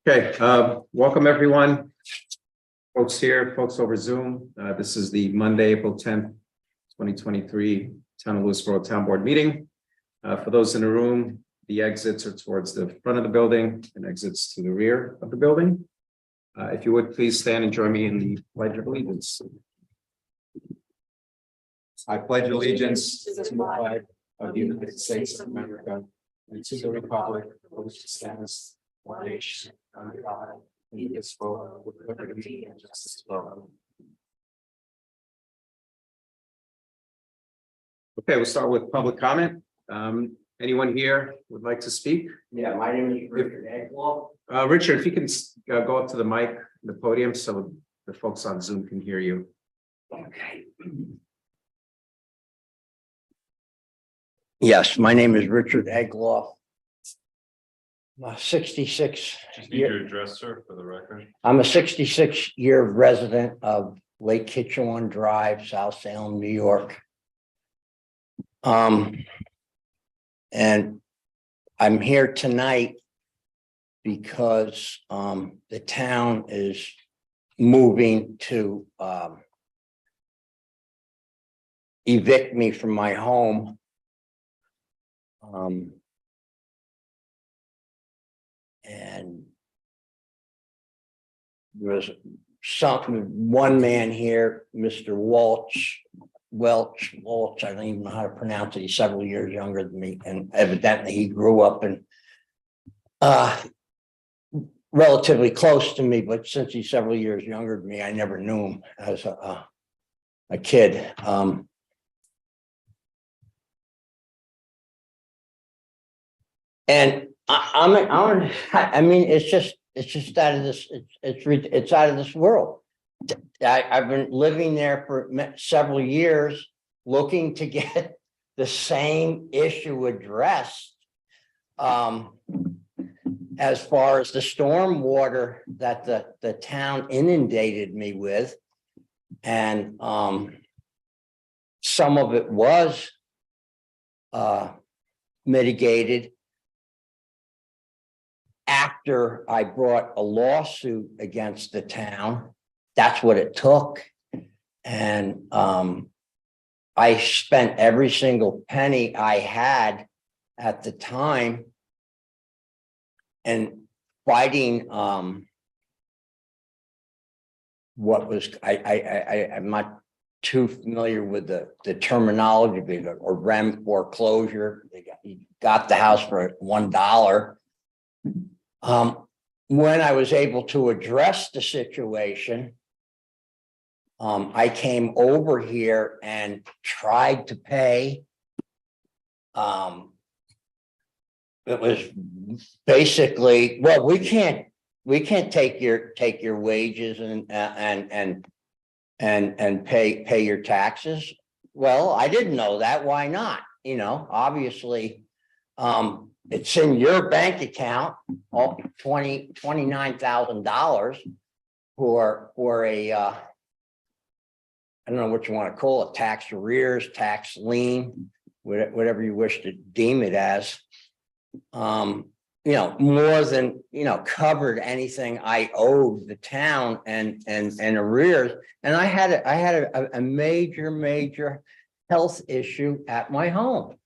Okay, welcome everyone. Folks here, folks over Zoom. This is the Monday, April 10th, 2023 Town of Lewisboro Town Board meeting. For those in the room, the exits are towards the front of the building and exits to the rear of the building. If you would please stand and join me in the Pledge of Allegiance. I pledge allegiance to the flag of the United States of America and to the republic for which it stands, one nation, under God, indivisible, with liberty and justice for all. Okay, we'll start with public comment. Anyone here would like to speak? Yeah, my name is Richard Eggwall. Richard, if you can go up to the mic, the podium, so the folks on Zoom can hear you. Okay. Yes, my name is Richard Eggwall. I'm a 66 Just need year, your address, sir, for the record. I'm a 66-year resident of Lake Kitchewan Drive, South Salem, New York. And I'm here tonight because the town is moving to evict me from my home. And there was one man here, Mr. Welch, I don't even know how to pronounce it. He's several years younger than me, and evidently he grew up in relatively close to me, but since he's several years younger than me, I never knew him as a kid. And I mean, it's just out of this. It's out of this world. I've been living there for several years, looking to get the same issue addressed. As far as the storm water that the town inundated me with, and some of it was mitigated after I brought a lawsuit against the town. That's what it took. And I spent every single penny I had at the time and fighting what was I'm not too familiar with the terminology or REM foreclosure. He got the house for $1. When I was able to address the situation, I came over here and tried to pay. It was basically, well, we can't take your wages and pay your taxes. Well, I didn't know that. Why not? You know, obviously, it's in your bank account, $29,000 for a I don't know what you want to call it, tax arrears, tax lien, whatever you wish to deem it as. You know, more than, you know, covered anything I owed the town and arrears. And I had a major health issue at my home.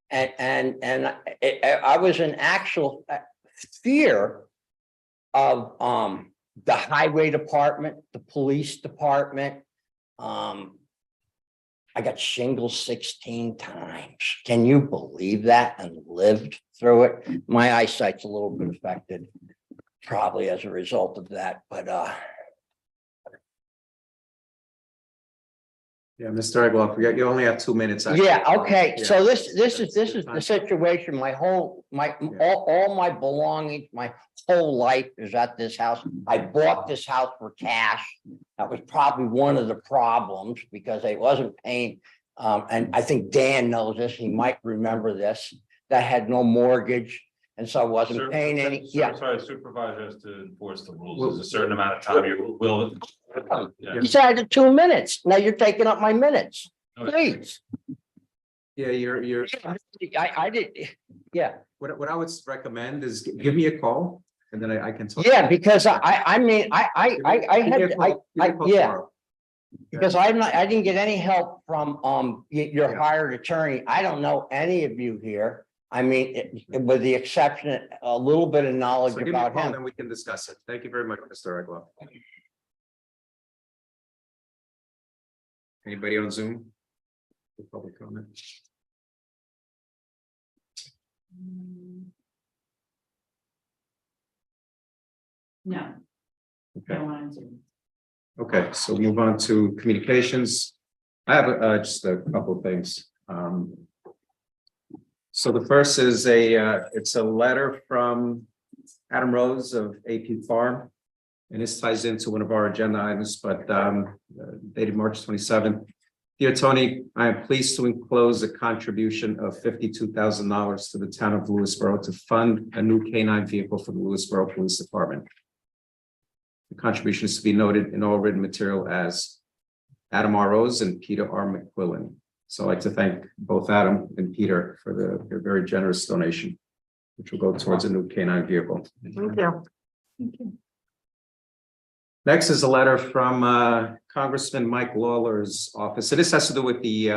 And I was in actual fear of the highway department, the police department. I got shingles 16 times. Can you believe that? And lived through it. My eyesight's a little bit affected, probably as a result of that. But Yeah, Mr. Eggwall, you only have 2 minutes. yeah, okay. Yeah. So this is the situation. All my belongings, my whole life is at this house. I bought this house for cash. That was probably one of the problems because I wasn't paying. And I think Dan knows this. He might remember this. That had no mortgage, and so I wasn't paying any. Yeah. Sorry, supervisor has to enforce the rules. There's a certain amount of time you will. Yeah. You said I had 2 minutes. Now you're taking up my minutes. Please. Yeah, you're. I did. Yeah. What I would recommend is give me a call. and then I can talk. Yeah, because I mean, yeah. Because I didn't get any help from, your hired attorney. I don't know any of you here. I mean, with the exception, a little bit of knowledge So give me a about call, him. then we can discuss it. Thank you very much, Mr. Eglo. Anybody on Zoom? Public comment? No. Okay. I wanted to. Okay, so we move on to communications. I have just a couple of things. So the first is it's a letter from Adam Rose of AP Farm. And this ties into one of our agenda items, but dated March 27th. Dear Tony, I am pleased to enclose a contribution of $52,000 to the town of Lewisboro to fund a new K-9 vehicle for the Lewisboro Police Department. The contribution is to be noted in all written material as Adam R. Rose and Peter R. McQuillan. So I'd like to thank both Adam and Peter for their very generous donation, which will go towards a new K-9 vehicle. Thank you. Thank you. Next is a letter from Congressman Mike Lawler's office. So this has to do with the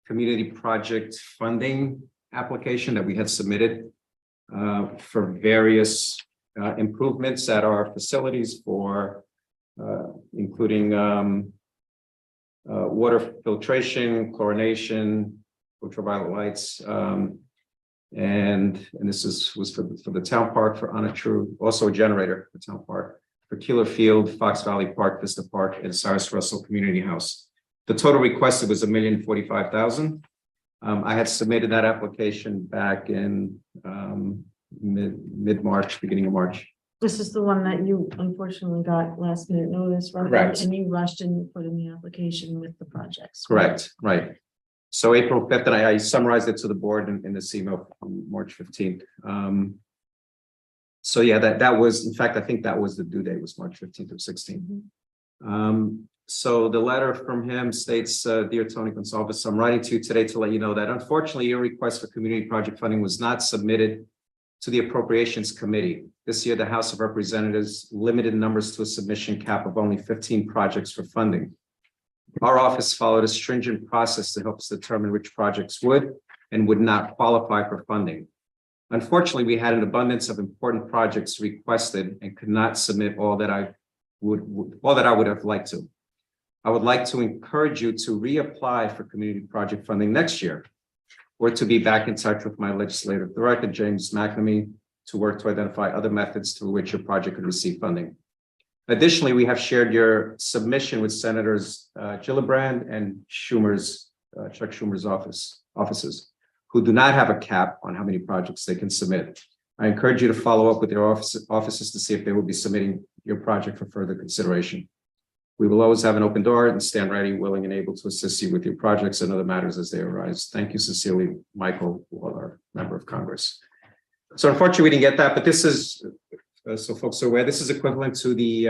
community project funding application that we had submitted for various improvements at our facilities for including water filtration, chlorination, ultraviolet lights, and this was for the town park for True, also a generator for town park for Keeler Field, Fox Valley Park, Vista Park, and Cyrus Russell Community House. The total requested was $1,045,000. I had submitted that application back in mid-March, beginning of March. This is the one that you unfortunately got last minute notice, right? Correct. And you rushed and you put in the application with the projects. Correct, right. So April 5th, and I summarized it to the board in this email from March 15th. So yeah, that was, in fact, I think that was the due date, was March 15th or 16th. So the letter from him states, Dear Tony Gonsalves, I'm writing to you today to let you know that unfortunately your request for community project funding was not submitted to the Appropriations Committee. This year, the House of Representatives limited numbers to a submission cap of only 15 projects for funding. Our office followed a stringent process to help us determine which projects would and would not qualify for funding. Unfortunately, we had an abundance of important projects requested and could not submit all that I would have liked to. I would like to encourage you to reapply for community project funding next year, or to be back in touch with my legislative director, James McNamee, to work to identify other methods through which your project could receive funding. Additionally, we have shared your submission with Senators Gillibrand and Chuck Schumer's offices, who do not have a cap on how many projects they can submit. I encourage you to follow up with their offices to see if they will be submitting your project for further consideration. We will always have an open door and stand ready, willing, and able to assist you with your projects and other matters as they arise. Thank you sincerely, Michael, our member of Congress. So unfortunately, we didn't get that, but this is, so folks are aware, this is equivalent to the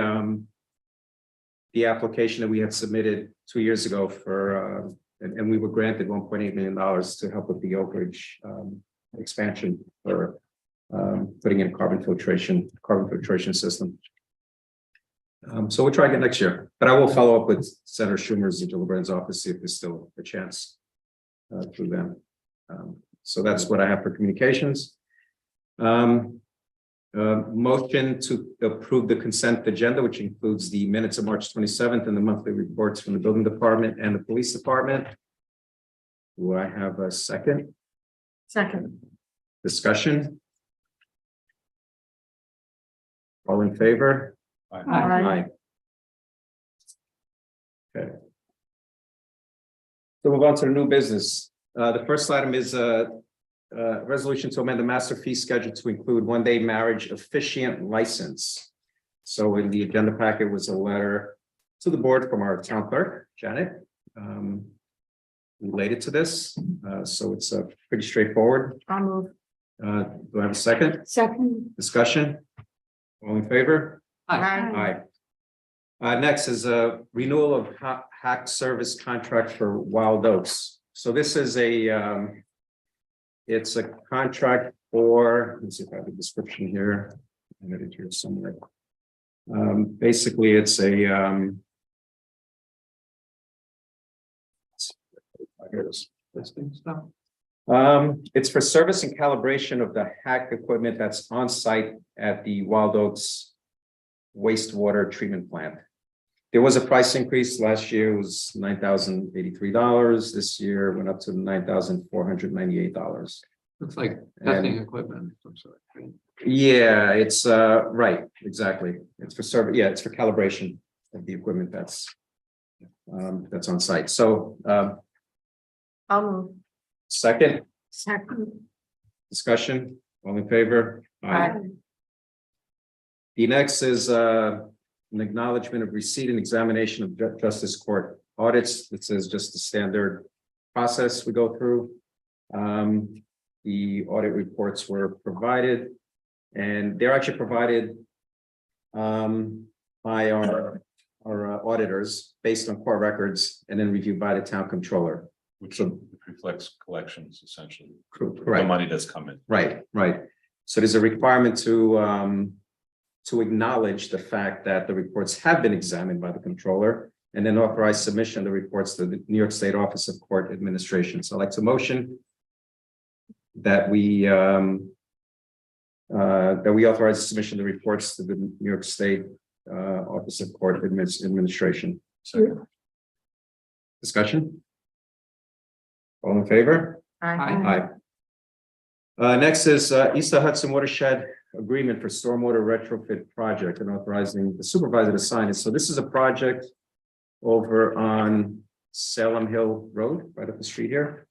application that we had submitted 2 years ago for, and we were granted $1.8 million to help with the Oak Ridge expansion for putting in a carbon filtration system. So we'll try again next year, but I will follow up with Senator Schumer's and Gillibrand's office, see if there's still a chance through them. So that's what I have for communications. Motion to approve the consent agenda, which includes the minutes of March 27th and the monthly reports from the building department and the police department. Do I have a second? Second. Discussion? All in favor? Aye. Okay. So move on to the new business. The first item is a resolution to amend the master fee schedule to include one-day marriage officiant license. So in the agenda packet was a letter to the board from our town clerk, Janet, related to this. So it's pretty straightforward. I'll move. Do I have a second? Second. Discussion? All in favor? Aye. Aye. Next is a renewal of hack service contract for Wild Oaks. So this is it's a contract for, let's see if I have the description here. I have it here somewhere. Basically, it's a, here it is. It's for service and calibration of the hack equipment that's on site at the Wild Oats wastewater treatment plant. There was a price increase. Last year was $9,083. This year went up to $9,498. Looks like testing equipment of some sort, right? Yeah, it's right, exactly. It's for service, yeah, it's for calibration of the equipment that's on site. So I'll move. second Second. discussion, all in favor? Aye. The next is an acknowledgement of receipt and examination of justice court audits. This is just the standard process we go through. The audit reports were provided, and they're actually provided by our auditors based on court records and then reviewed by the town controller. Which reflects collections essentially, the Correct. money that's come in. Right. So there's a requirement to acknowledge the fact that the reports have been examined by the controller and then authorize submission of the reports to the New York State Office of Court Administration. So I'd like to motion that we authorize the submission of the reports to the New York State Office of Court Administration. Second. Discussion? All in favor? Aye. Aye. Next is East Hudson Watershed Agreement for Stormwater Retrofit Project and authorizing the supervisor to sign it. So this is a project over on Salem Hill Road, right up the street here.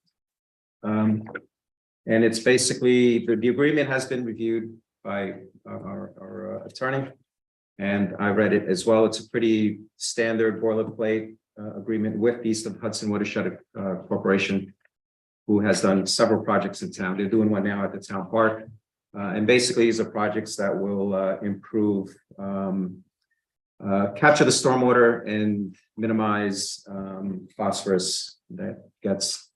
And it's basically, the agreement has been reviewed by our attorney. And I read it as well. It's a pretty standard boilerplate agreement with East of Hudson Watershed Corporation, who has done several projects in town. They're doing one now at the town park. And basically, these are projects that will improve, capture the stormwater and minimize phosphorus that gets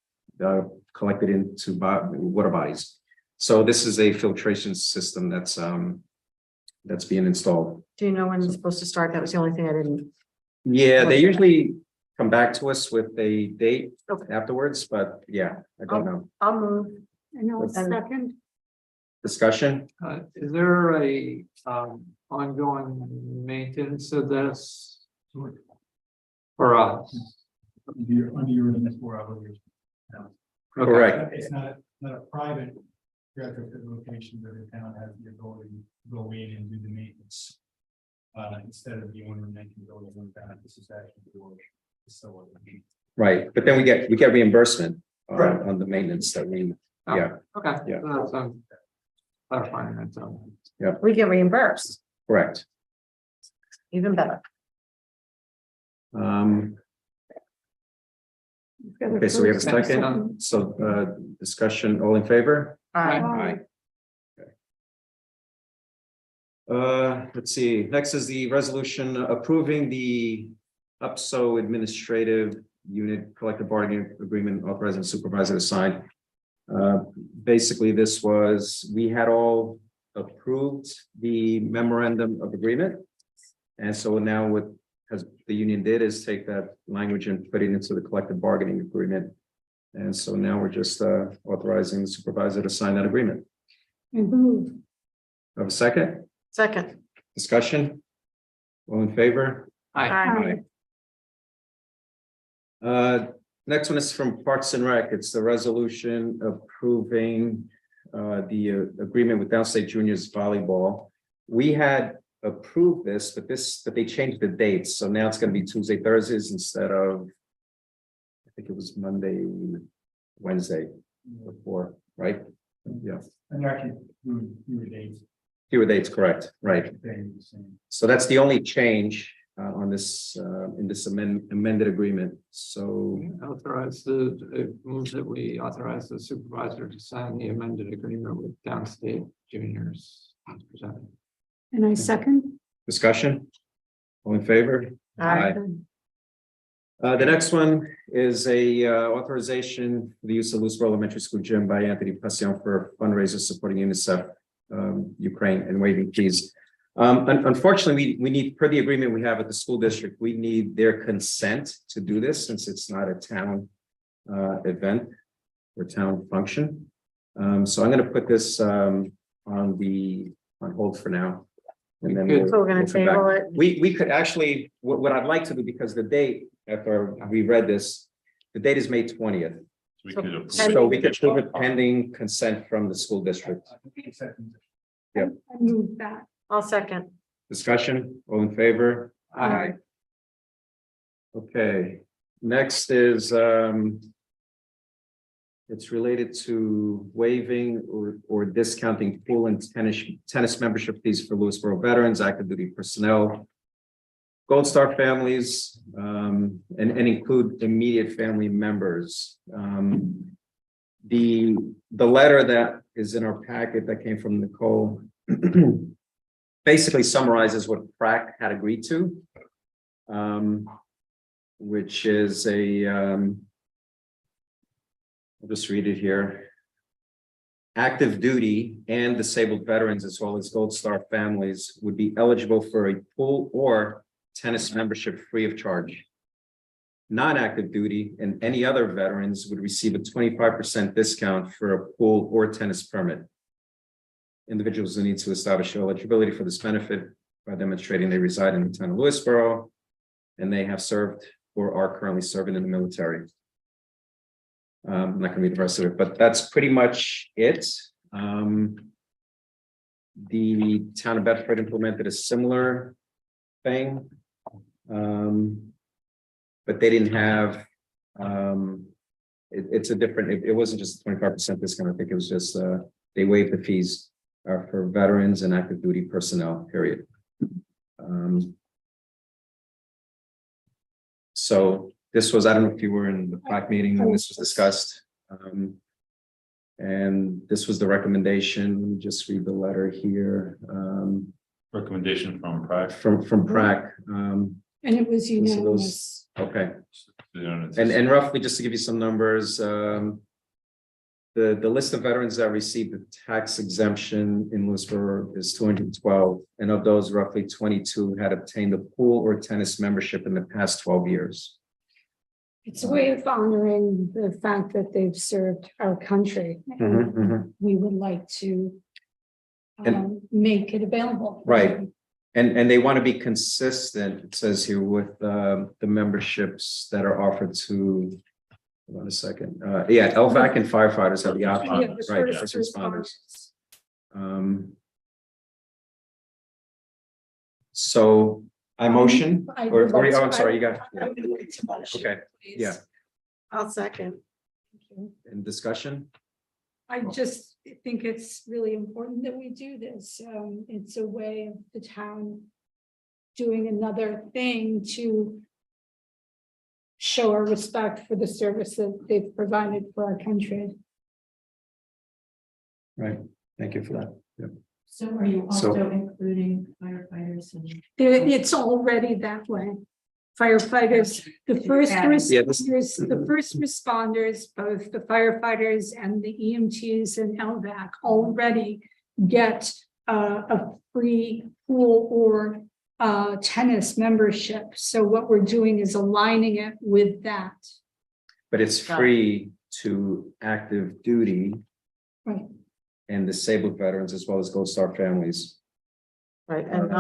collected into water bodies. So this is a filtration system that's being installed. Do you know when it's supposed to start? That was the only thing I didn't. Yeah, they usually come back to us with a date Okay. afterwards, but yeah, I don't know. I'll move. And I'll And- second. Discussion? Is there a ongoing maintenance of this? For us? Under your municipal obligation. Okay. Correct. It's not a private retrofit location where the town has the ability to go in and do the maintenance. Instead of the owner making those own that, this is actually the facility. Right, but then we get reimbursement Right. on the maintenance that we, Oh, yeah, Okay. Yeah. So that's clarifying that. So. We get reimbursed, correct. even better. Okay, so we have a second, so discussion, all in favor? Aye. Let's see, next is the resolution approving the UPSO Administrative Unit Collective Bargaining Agreement authorizing the supervisor to sign. Basically, this was, we had all approved the memorandum of agreement. And so now what has the union did is take that language and put it into the collective bargaining agreement. And so now we're just authorizing the supervisor to sign that agreement. Have a second? Second. Discussion? All in favor? Aye. Next one is from Parks and Rec. It's the resolution approving the agreement with Downstate Juniors Volleyball. We had approved this, but they changed the dates. So now it's going to be Tuesday, Thursdays instead of, I think it was Monday, Wednesday before, right? Yeah. And they're actually fewer days. Fewer dates, correct, right. They're the same. So that's the only change on this, in this amended agreement. So, Moves that we authorize the supervisor to sign the amended agreement with Downstate Juniors as presented. And I second. discussion? All in favor? Aye. The next one is a authorization for the use of Lewisboro Elementary School gym by Anthony Passion for fundraisers supporting UNICEF, Ukraine, and waiving fees. Unfortunately, we need, per the agreement we have with the school district, we need their consent to do this since it's not a town event or town function. So I'm going to put this on hold for now. And then So we're gonna we'll come back. table it. We could actually, what I'd like to do, because the date after we read this, the date is May 20th. We could approve So it. we could prove it pending consent from the school district. I move that. I'll second. Discussion, all in favor? Aye. Okay, next is, it's related to waiving or discounting pool and tennis membership fees for Lewisboro veterans, active duty personnel, Gold Star families, and include immediate family members. The letter that is in our packet that came from Nicole basically summarizes what PrAC had agreed to, which is I'll just read it here. Active duty and disabled veterans, as well as Gold Star families, would be eligible for a pool or tennis membership free of charge. Non-active duty and any other veterans would receive a 25% discount for a pool or tennis permit. Individuals will need to establish eligibility for this benefit by demonstrating they reside in the town of Lewisboro and they have served or are currently serving in the military. I'm not going to read the rest of it, but that's pretty much it. The town of Bedford implemented a similar thing. But they didn't have, it's a different, it wasn't just a 25% discount. I think it was just, they waived the fees for veterans and active duty personnel, period. So this was, I don't know if you were in the PrAC meeting when this was discussed. And this was the recommendation. Let me just read the letter here. Recommendation from PrAC. From PrAC. And it was unanimous. Okay. And roughly, just to give you some numbers, the list of veterans that received the tax exemption in Lewisboro is 212. And of those, roughly 22 had obtained a pool or tennis membership in the past 12 years. It's a way of honoring the fact that they've served our country. We would like to make it available. Right. And they want to be consistent, it says here, with the memberships that are offered to, hold on a second, LVAC and firefighters have the option, Yeah, the right, first first responders. So I motion, or I'm sorry, you got, I would like to motion, okay, please. yeah, I'll second. in discussion, I just think it's really important that we do this. It's a way of the town doing another thing to show our respect for the service that they've provided for our country. right, thank you for that. Yep. So are you So- also including firefighters and? It's already that way. Firefighters, the first Yeah, responders, both the firefighters and the EMTs and LVAC already get a free pool or tennis membership. So what we're doing is aligning it with that. But it's Got it. free to active duty Right. and disabled veterans as well as Gold Star families. Right, and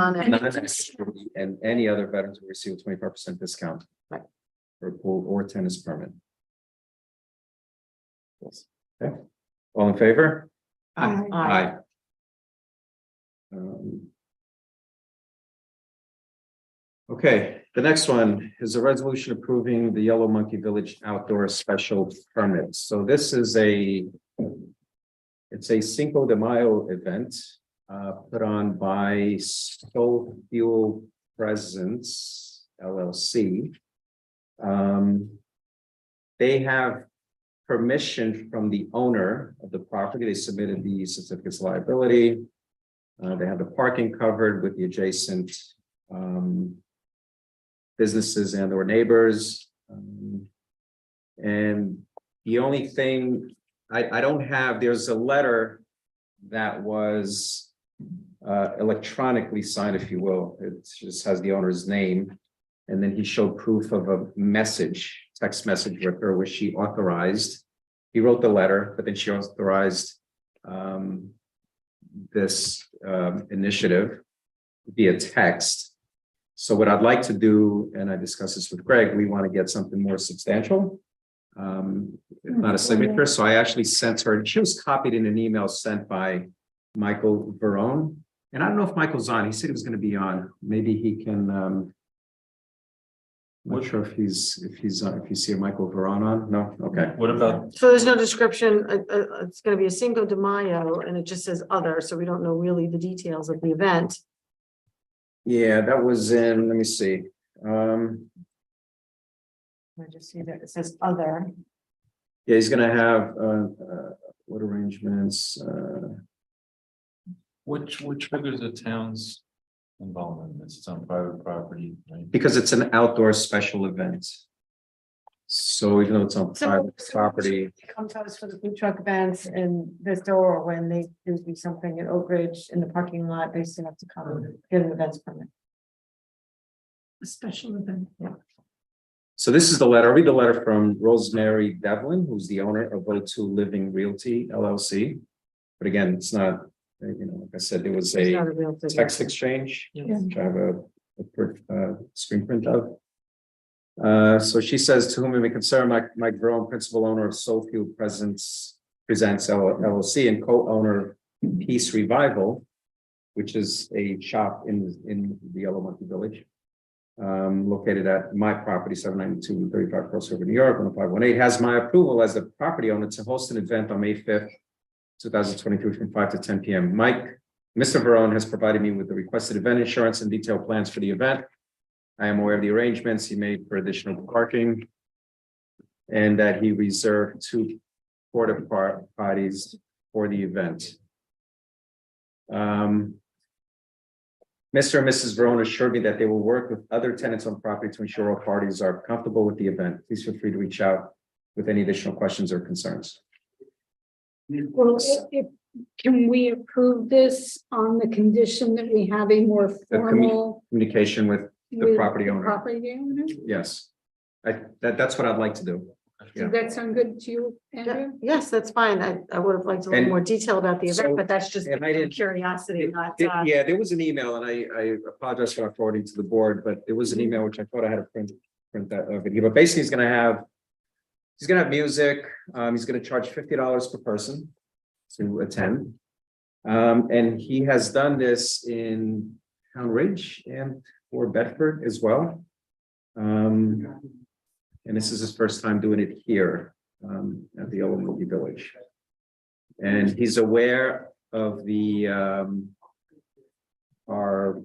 And any other veterans will receive a 25% discount. Right. For a pool or tennis permit. Okay, all in favor? Aye. Okay, the next one is a resolution approving the Yellow Monkey Village outdoor special permit. So this is it's a Cinco de Mayo event put on by Soul Fuel Presence LLC. They have permission from the owner of the property. They submitted the certificates of liability. They have the parking covered with the adjacent businesses and or neighbors. And the only thing I don't have, there's a letter that was electronically signed, if you will. It just has the owner's name. And then he showed proof of a message, text message with her, which she authorized. He wrote the letter, but then she authorized this initiative via text. So what I'd like to do, and I discussed this with Greg, we want to get something more substantial. If not a signature. So I actually sent her, she was copied in an email sent by Michael Verone. And I don't know if Michael's on. He said he was going to be on. Maybe he can. I'm not sure if he's on, if you see Michael Verone on. No, okay. What about, So there's no description, it's gonna be a Cinco de Mayo, and it just says other, so we don't know really the details of the event. Yeah, that was in, let me see. I just see that it says other. Yeah, he's gonna have what arrangements? which triggers the town's involvement in this? It's on private property, right? Because it's an outdoor special event. So even though it's on private property, Come to us for the food truck events in Vista, or when they do something in Oak Ridge in the parking lot, they still have to come and get an events permit. A special event. so this is the letter. I'll read the letter from Rosemary Devlin, who's the owner of O2 Living Realty LLC. But again, it's not, like I said, there was It's a not a real thing. text exchange, Yes. which I have a screen print of. So she says, to whom it may concern, Mike Verone, principal owner of Soulfield Presents LLC and co-owner of Peace Revival, which is a shop in the Yellow Monkey Village, located at my property, 792 35 Crossover, New York, 10518, has my approval as the property owner to host an event on May 5th, 2023 from 5 to 10 p.m. Mr. Verone has provided me with the requested event insurance and detailed plans for the event. I am aware of the arrangements he made for additional parking and that he reserved 2 porta potties for the event. Mr. and Mrs. Verone assured me that they will work with other tenants on property to ensure all parties are comfortable with the event. Please feel free to reach out with any additional questions or concerns. Well, can we approve this on the condition that we have a more formal? Communication with the with property the owner. Property owner? Yes. That's what I'd like to do. Yeah. Does that sound good to you, Andrew? Yes, that's fine. I would have liked a little And more detail about the event, so- but that's just and I didn't- curiosity, not. Yeah, there was an email and I apologize for not forwarding to the board, but there was an email which I thought I had to print that video. But basically he's gonna have music. He's gonna charge $50 per person to attend. And he has done this in Town Ridge and for Bedford as well. And this is his first time doing it here at the Yellow Monkey Village. And he's aware of the our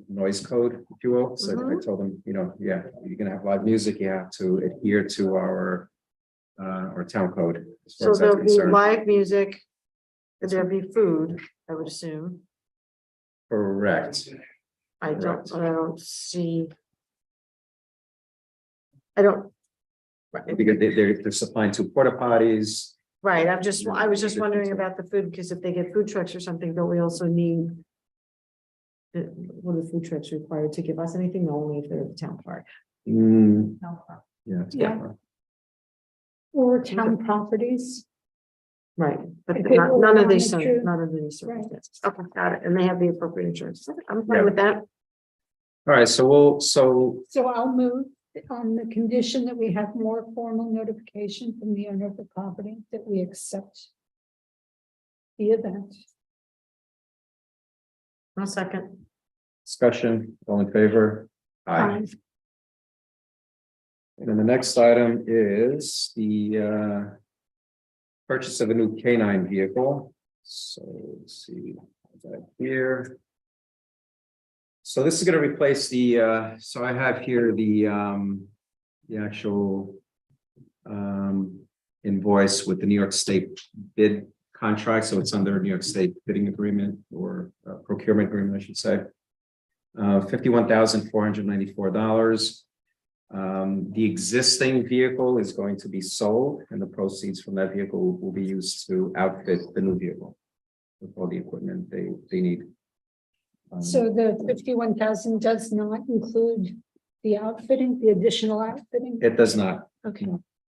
noise code, if you will. So I told him, yeah, you're gonna have live music, you have to adhere to our town code. As far So as that's there'll be concerned. live music, there'll be food, I would assume. Correct. I Correct. don't see. I don't. Because they're supplying 2 porta potties. Right, I was just wondering about the food, because if they get food trucks or something, don't we also need? What are food trucks required to give us anything? No, only if they're at the town park. Mm, No. yeah. Yeah. Or town properties? Right, but If it were none of on these, the true- none of these Right. circumstances. Okay, got it, and they have the appropriate insurance. I'm fine Yeah. with that. All right, so So I'll move on the condition that we have more formal notification from the owner of the property that we accept the event. I'll second. discussion, all in favor? Aye. And then the next item is the purchase of a new canine vehicle. So let's see that here. So this is going to replace the, so I have here the actual invoice with the New York State bid contract. So it's under New York State bidding agreement or procurement agreement, I should say. $51,494. The existing vehicle is going to be sold and the proceeds from that vehicle will be used to outfit the new vehicle with all the equipment they need. So the 51,000 does not include the outfitting, the additional outfitting? It does not, Okay.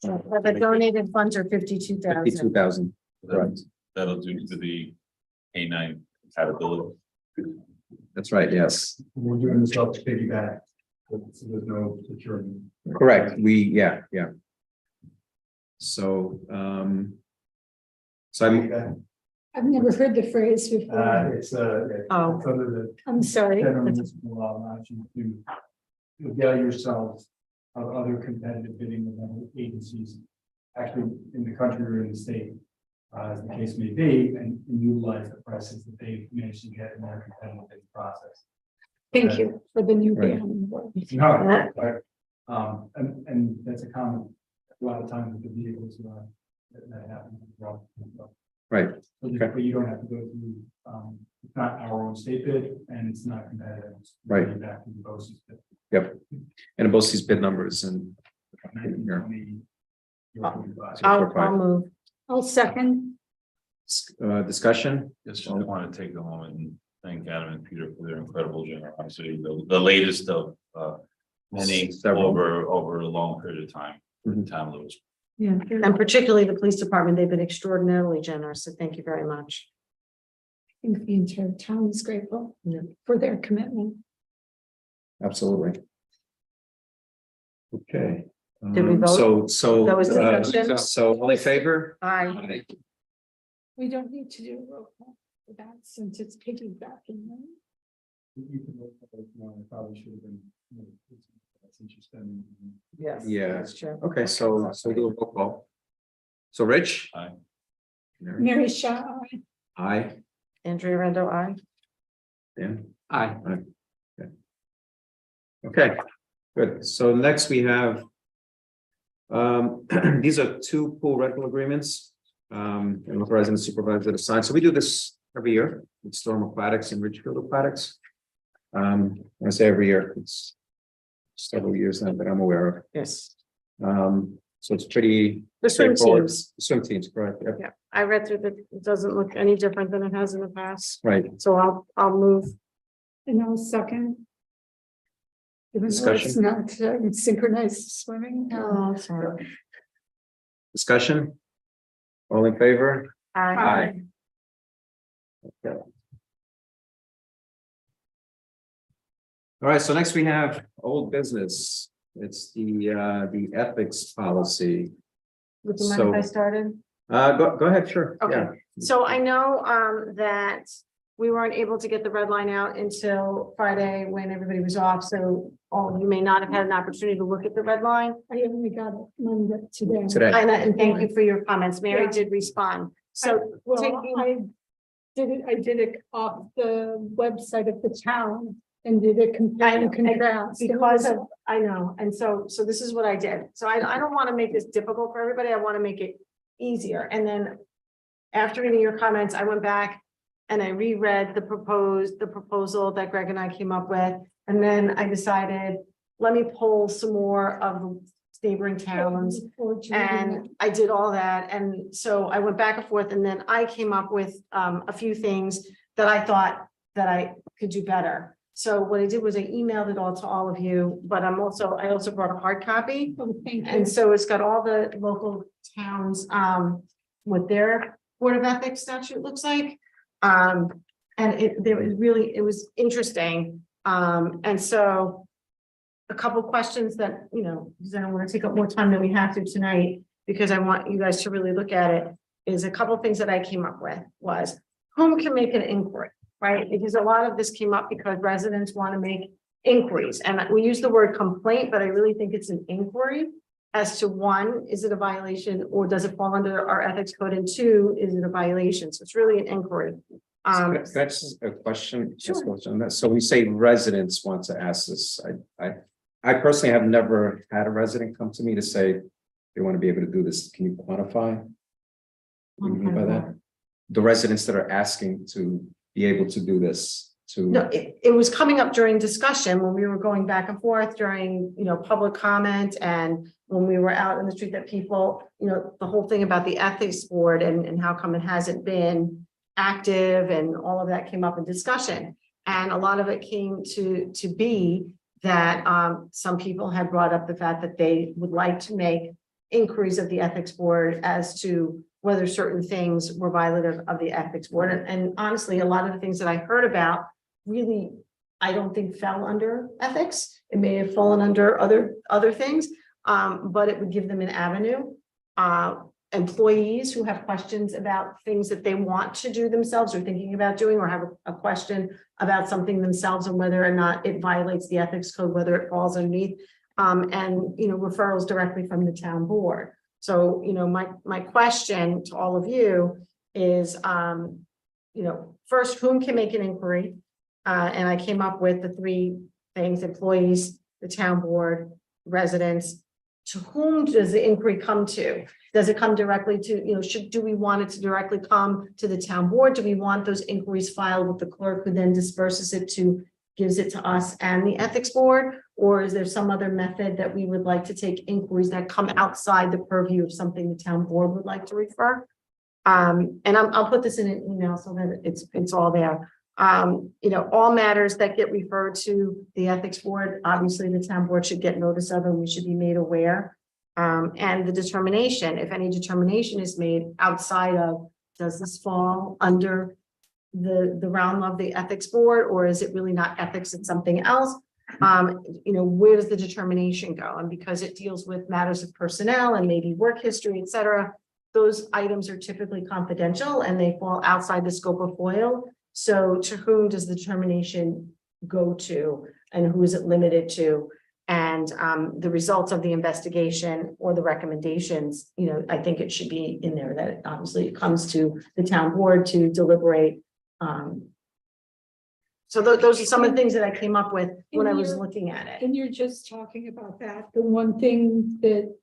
So the donated funds are 52,000. 52,000, correct. That'll do to the K9 compatibility. That's right, yes, We're doing this off to piggyback, so there's no security. correct, yeah. So, so I'm, I've never heard the phrase before. It's Oh. it's under the I'm sorry. federal municipal law allows you to avail yourselves of other competitive bidding with other agencies, actually in the country or in the state, as the case may be, and utilize the prices that they managed to get in their competitive bidding process. Thank you for the new Right. ban. No, and that's a common, a lot of times with the vehicles, that happens. As well. right, So but you don't have to go through, it's not our own state bid and it's not competitive. It's Right. really back to the BOCES bid. yep. And both these bid numbers and. Here. 1920, you're 45. I'll move. I'll second. Discussion, Just want to take a moment and thank Adam and Peter for their incredible generosity, the latest of many Several. over a long period of time in town of Lewis. Yeah. And particularly the police department, they've been extraordinarily generous, so thank you very much. I think the entire town is grateful Yeah. for their commitment. absolutely. Okay. Did we vote? So, That was discussion? so all in favor? Aye. We don't need to do a roll call for that since it's piggybacking. right? You can look at it, it probably should have been, since you're spending. Yes. Yeah. That's true. Okay, so do a roll call. So Rich? Aye. Mary? Mary Shaw, aye. Aye. Andrea Rendo, aye. Dan? Aye. Okay, good. So next we have. These are two pool rental agreements. And authorizing the supervisor to sign. So we do this every year with Storm Aquatics and Ridgefield Aquatics. When I say every year, it's several years now that I'm aware of. Yes. So it's pretty The swim straightforward. teams. Swim teams, correct? Yep. Yeah, I read through that. It doesn't look any different than it has in the past. Right. So I'll move. And I'll second. Even though Discussion? it's not synchronized swimming. Oh, sorry. Discussion? All in favor? Aye. Okay. All right, so next we have old business. It's the ethics policy. Would you mind if I So- started? Go ahead, sure. Okay. Yeah. So I know that we weren't able to get the red line out until Friday when everybody was off. So all of you may not have had an opportunity to look at the red line. I only got it Monday today. Today. And thank you for your comments. Mary Yeah. did respond. So Well, taking- I did it off the website of the town and did a compare and contrast. because of, I know, and so this is what I did. So I don't want to make this difficult for everybody. I want to make it easier. And then after reading your comments, I went back and I reread the proposal that Greg and I came up with. And then I decided, let me pull some more of the neighboring towns. And I did all that. And so I went back and forth and then I came up with a few things that I thought that I could do better. So what I did was I emailed it all to all of you, but I also brought a hard copy. Oh, thank you. And so it's got all the local towns what their Board of Ethics statute looks like. And it was interesting. And so a couple questions that, because I don't want to take up more time than we have to tonight, because I want you guys to really look at it, is a couple things that I came up with was whom can make an inquiry, right? Because a lot of this came up because residents want to make inquiries. And we use the word complaint, but I really think it's an inquiry as to one, is it a violation or does it fall under our ethics code? And two, is it a violation? So it's really an inquiry. Can I ask a question? Sure. On that? So we say residents want to ask this. I personally have never had a resident come to me to say they want to be able to do this. Can you quantify? What do you mean by that? The residents that are asking to be able to do this, No, it was coming up during discussion when we were going back and forth during, public comment and when we were out in the street that people, the whole thing about the ethics board and how come it hasn't been active and all of that came up in discussion. And a lot of it came to be that some people had brought up the fact that they would like to make inquiries of the ethics board as to whether certain things were violative of the ethics board. And honestly, a lot of the things that I heard about really, I don't think fell under ethics. It may have fallen under other things, but it would give them an avenue. Employees who have questions about things that they want to do themselves or thinking about doing, or have a question about something themselves and whether or not it violates the ethics code, whether it falls underneath, and referrals directly from the town board. So, my question to all of you is, first, whom can make an inquiry? And I came up with the 3 things: employees, the town board, residents. To whom does the inquiry come to? Does it come directly to, do we want it to directly come to the town board? Do we want those inquiries filed with the clerk who then disperses it gives it to us and the ethics board? Or is there some other method that we would like to take inquiries that come outside the purview of something the town board would like to refer? And I'll put this in an email so that it's all there. All matters that get referred to the ethics board, obviously the town board should get notice of, and we should be made aware. And the determination, if any determination is made outside of, does this fall under the realm of the ethics board, or is it really not ethics, it's something else? Where does the determination go? And because it deals with matters of personnel and maybe work history, et cetera, those items are typically confidential and they fall outside the scope of FOIL. So to whom does the determination go to, and who is it limited to? And the results of the investigation or the recommendations, I think it should be in there that obviously it comes to the town board to deliberate. So those are some of the things that I came up with when I was looking at it. And you're just talking about that. The one thing that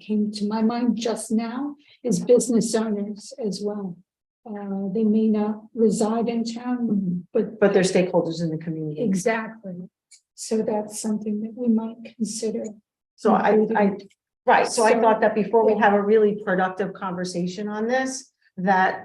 came to my mind just now is business owners as well. They may not reside in town, but But they're stakeholders in the community. exactly. So that's something that we might consider. So right, so I So- thought that before we have a really productive conversation on this, that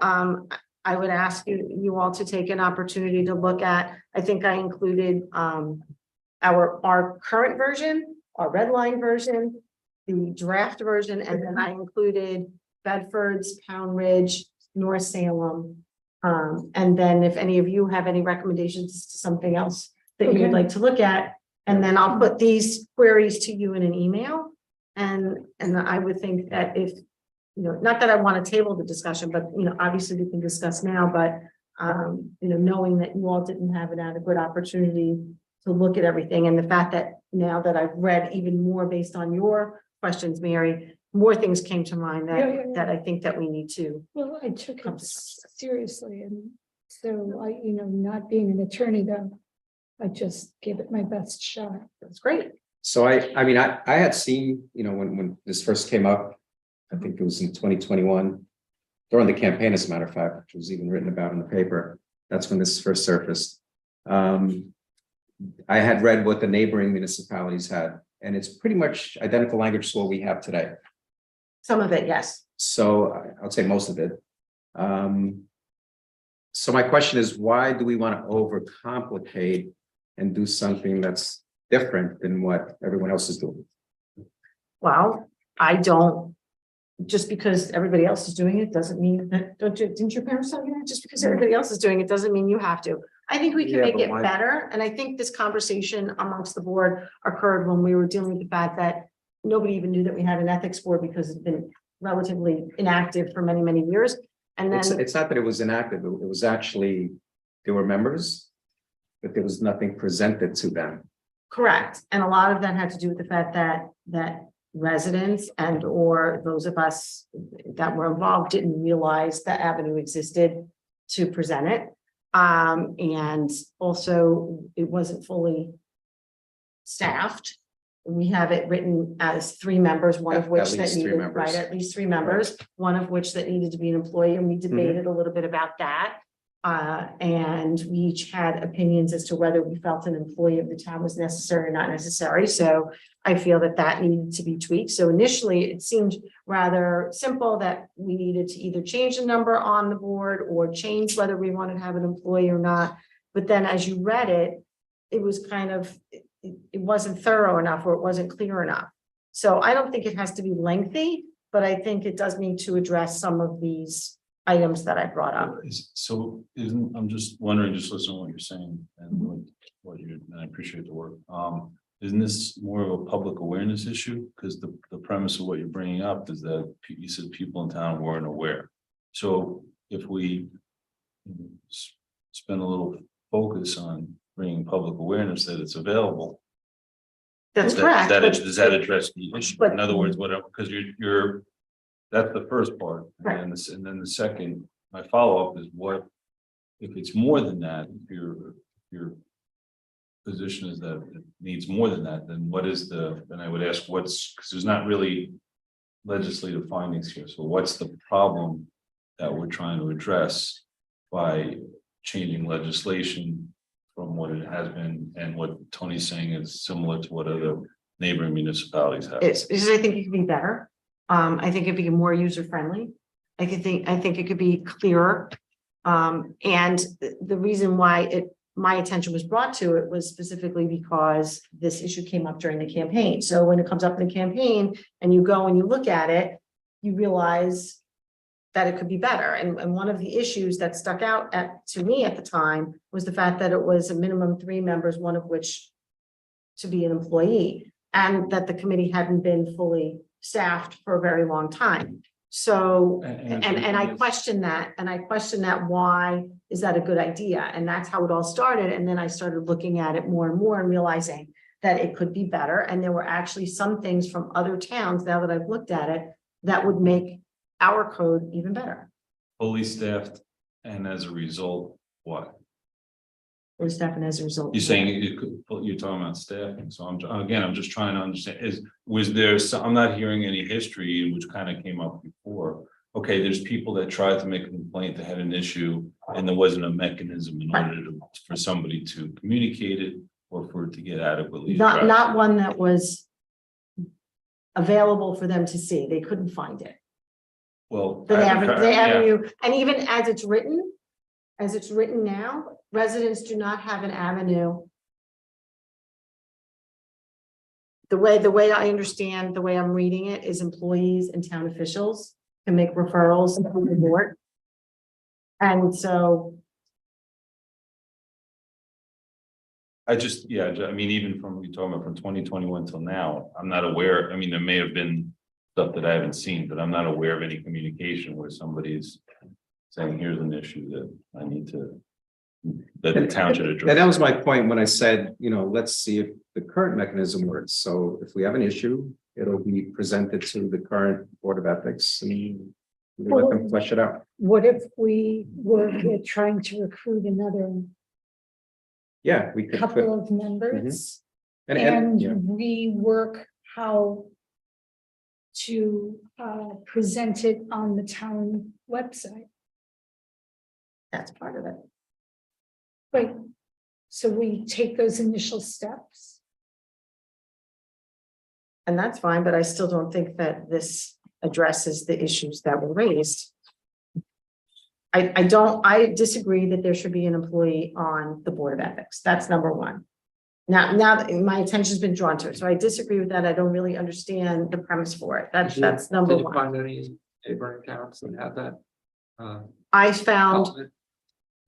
I would ask you all to take an opportunity to look at, I think I included our current version, our red line version, the draft version, and then I included Bedford's, Pound Ridge, North Salem. And then if any of you have any recommendations to something else that you'd Okay. like to look at, and then I'll put these queries to you in an email. And I would think that if, not that I want to table the discussion, but, obviously we can discuss now, but, knowing that you all didn't have an adequate opportunity to look at everything, and the fact that now that I've read even more based on your questions, Mary, more things came to mind Yeah. that I think that we need to. Well, I took it seriously, and so I, not being an attorney though, I just gave it my best shot. That's great. So I had seen, when this first came up, I think it was in 2021, during the campaign, as a matter of fact, which was even written about in the paper. That's when this first surfaced. I had read what the neighboring municipalities had, and it's pretty much identical language to what we have today. Some of it, yes. So I would say most of it. So my question is, why do we want to overcomplicate and do something that's different than what everyone else is doing? Well, I don't, just because everybody else is doing it doesn't mean that, didn't your parents tell you that? Just because everybody else is doing it doesn't mean you have to. I think we can Yeah, make but it why- better. And I think this conversation amongst the board occurred when we were dealing with the fact that nobody even knew that we had an ethics board because it's been relatively inactive for many, many years. And then, It's not that it was inactive, it was actually, there were members, but there was nothing presented to them. correct. And a lot of that had to do with the fact that residents and or those of us that were involved didn't realize that avenue existed to present it. And also it wasn't fully staffed. We have it written as 3 members, one of At which that least 3 needed, members. right, at least 3 members, one of which that needed to be an employee, and we debated a little bit about that. And we each had opinions as to whether we felt an employee of the town was necessary or not necessary. So I feel that that needed to be tweaked. So initially, it seemed rather simple that we needed to either change the number on the board or change whether we wanted to have an employee or not. But then as you read it, it was kind of, it wasn't thorough enough or it wasn't clear enough. So I don't think it has to be lengthy, but I think it does need to address some of these items that I brought up. I'm just wondering, just listening to what you're saying and what you, and I appreciate the work. Isn't this more of a public awareness issue? Because the premise of what you're bringing up is that you said people in town weren't aware. So if we spend a little focus on bringing public awareness that it's available. That's correct. Does that address the issue? but- In other words, whatever, because you're, that's the first part. Right. And then the second, my follow-up is what, if it's more than that, if your position is that it needs more than that, then what is then I would ask what's, because there's not really legislative findings here. So what's the problem that we're trying to address by changing legislation from what it has been, and what Tony's saying is similar to what other neighboring municipalities have? It's because I think it could be better. I think it'd be more user friendly. I think it could be clearer. And the reason why my attention was brought to it was specifically because this issue came up during the campaign. So when it comes up in the campaign and you go and you look at it, you realize that it could be better. And one of the issues that stuck out to me at the time was the fact that it was a minimum 3 members, one of which to be an employee, and that the committee hadn't been fully staffed for a very long time. So, and I question that, why is that a good idea? And that's how it all started. And then I started looking at it more and more and realizing that it could be better. And there were actually some things from other towns, now that I've looked at it, that would make our code even better. Fully staffed, and as a result, what? Or staff, and as a result. You're saying you're talking about staffing, so I'm just trying to understand, was there some, I'm not hearing any history, which kind of came up before. Okay, there's people that tried to make a complaint, that had an issue, and there wasn't a mechanism in order for somebody to communicate it or for it to get adequately addressed. Not one that was available for them to see. They couldn't find it. Well, The avenue, and even as it's written now, residents do not have an avenue. The way I understand, the way I'm reading it is employees and town officials can make referrals to the board. And so. I mean, even from, you're talking about from 2021 till now, I'm not aware, I mean, there may have been stuff that I haven't seen, but I'm not aware of any communication where somebody's saying, here's an issue that I need to, that the town should address. And that was my point when I said, let's see if the current mechanism works. So if we have an issue, it'll be presented to the current Board of Ethics and let them flesh it out. What if we were trying to recruit another Yeah, we could. couple of members And yeah. rework how to present it on the town website? That's part of it. Right, so we take those initial steps. And that's fine, but I still don't think that this addresses the issues that were raised. I disagree that there should be an employee on the Board of Ethics. That's number one. Now that my attention's been drawn to it, so I disagree with that. I don't really understand the premise for it. That's number Did you one. find any neighboring towns that had that? I found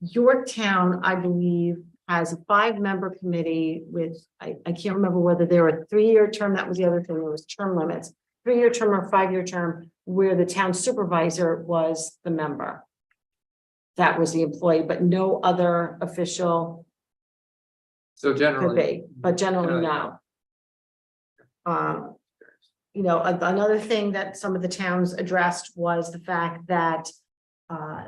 Yorktown, I believe, has a 5-member committee with, I can't remember whether they were a 3-year term. That was the other thing. There was term limits, 3-year term or 5-year term, where the town supervisor was the member. That was the employee, but no other official So could generally. be, but generally no. Another thing that some of the towns addressed was the fact that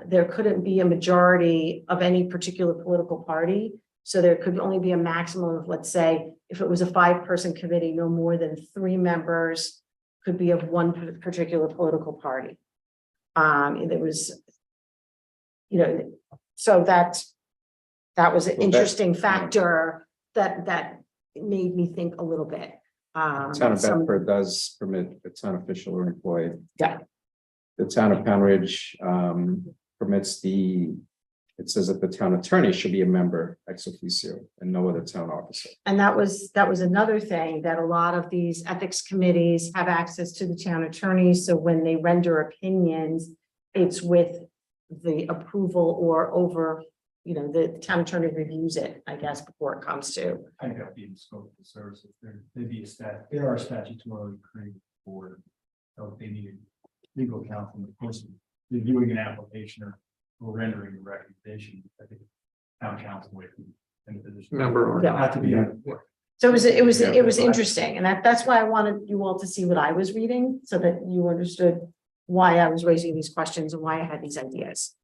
there couldn't be a majority of any particular political party. So there could only be a maximum of, let's say, if it was a 5-person committee, no more than 3 members could be of one particular political party. There was, so that was an Well, that- interesting factor that made me think a little bit. Town of some- Bedford does permit the town official or employee. Yeah. The town of Pound Ridge permits it says that the town attorney should be a member ex officio and no other town officer. And that was another thing, that a lot of these ethics committees have access to the town attorney, so when they render opinions, it's with the approval or over, the town attorney reviews it, I guess, before it comes to. I think that'd be in scope of the services. There are statutorily created for, so if they needed legal counsel, of course, reviewing an application or rendering a recommendation, I think town council would be in a position. Member or Yeah. Not to be on. So it was interesting, and that's why I wanted you all to see what I was reading, so that you understood why I was raising these questions and why I had these ideas.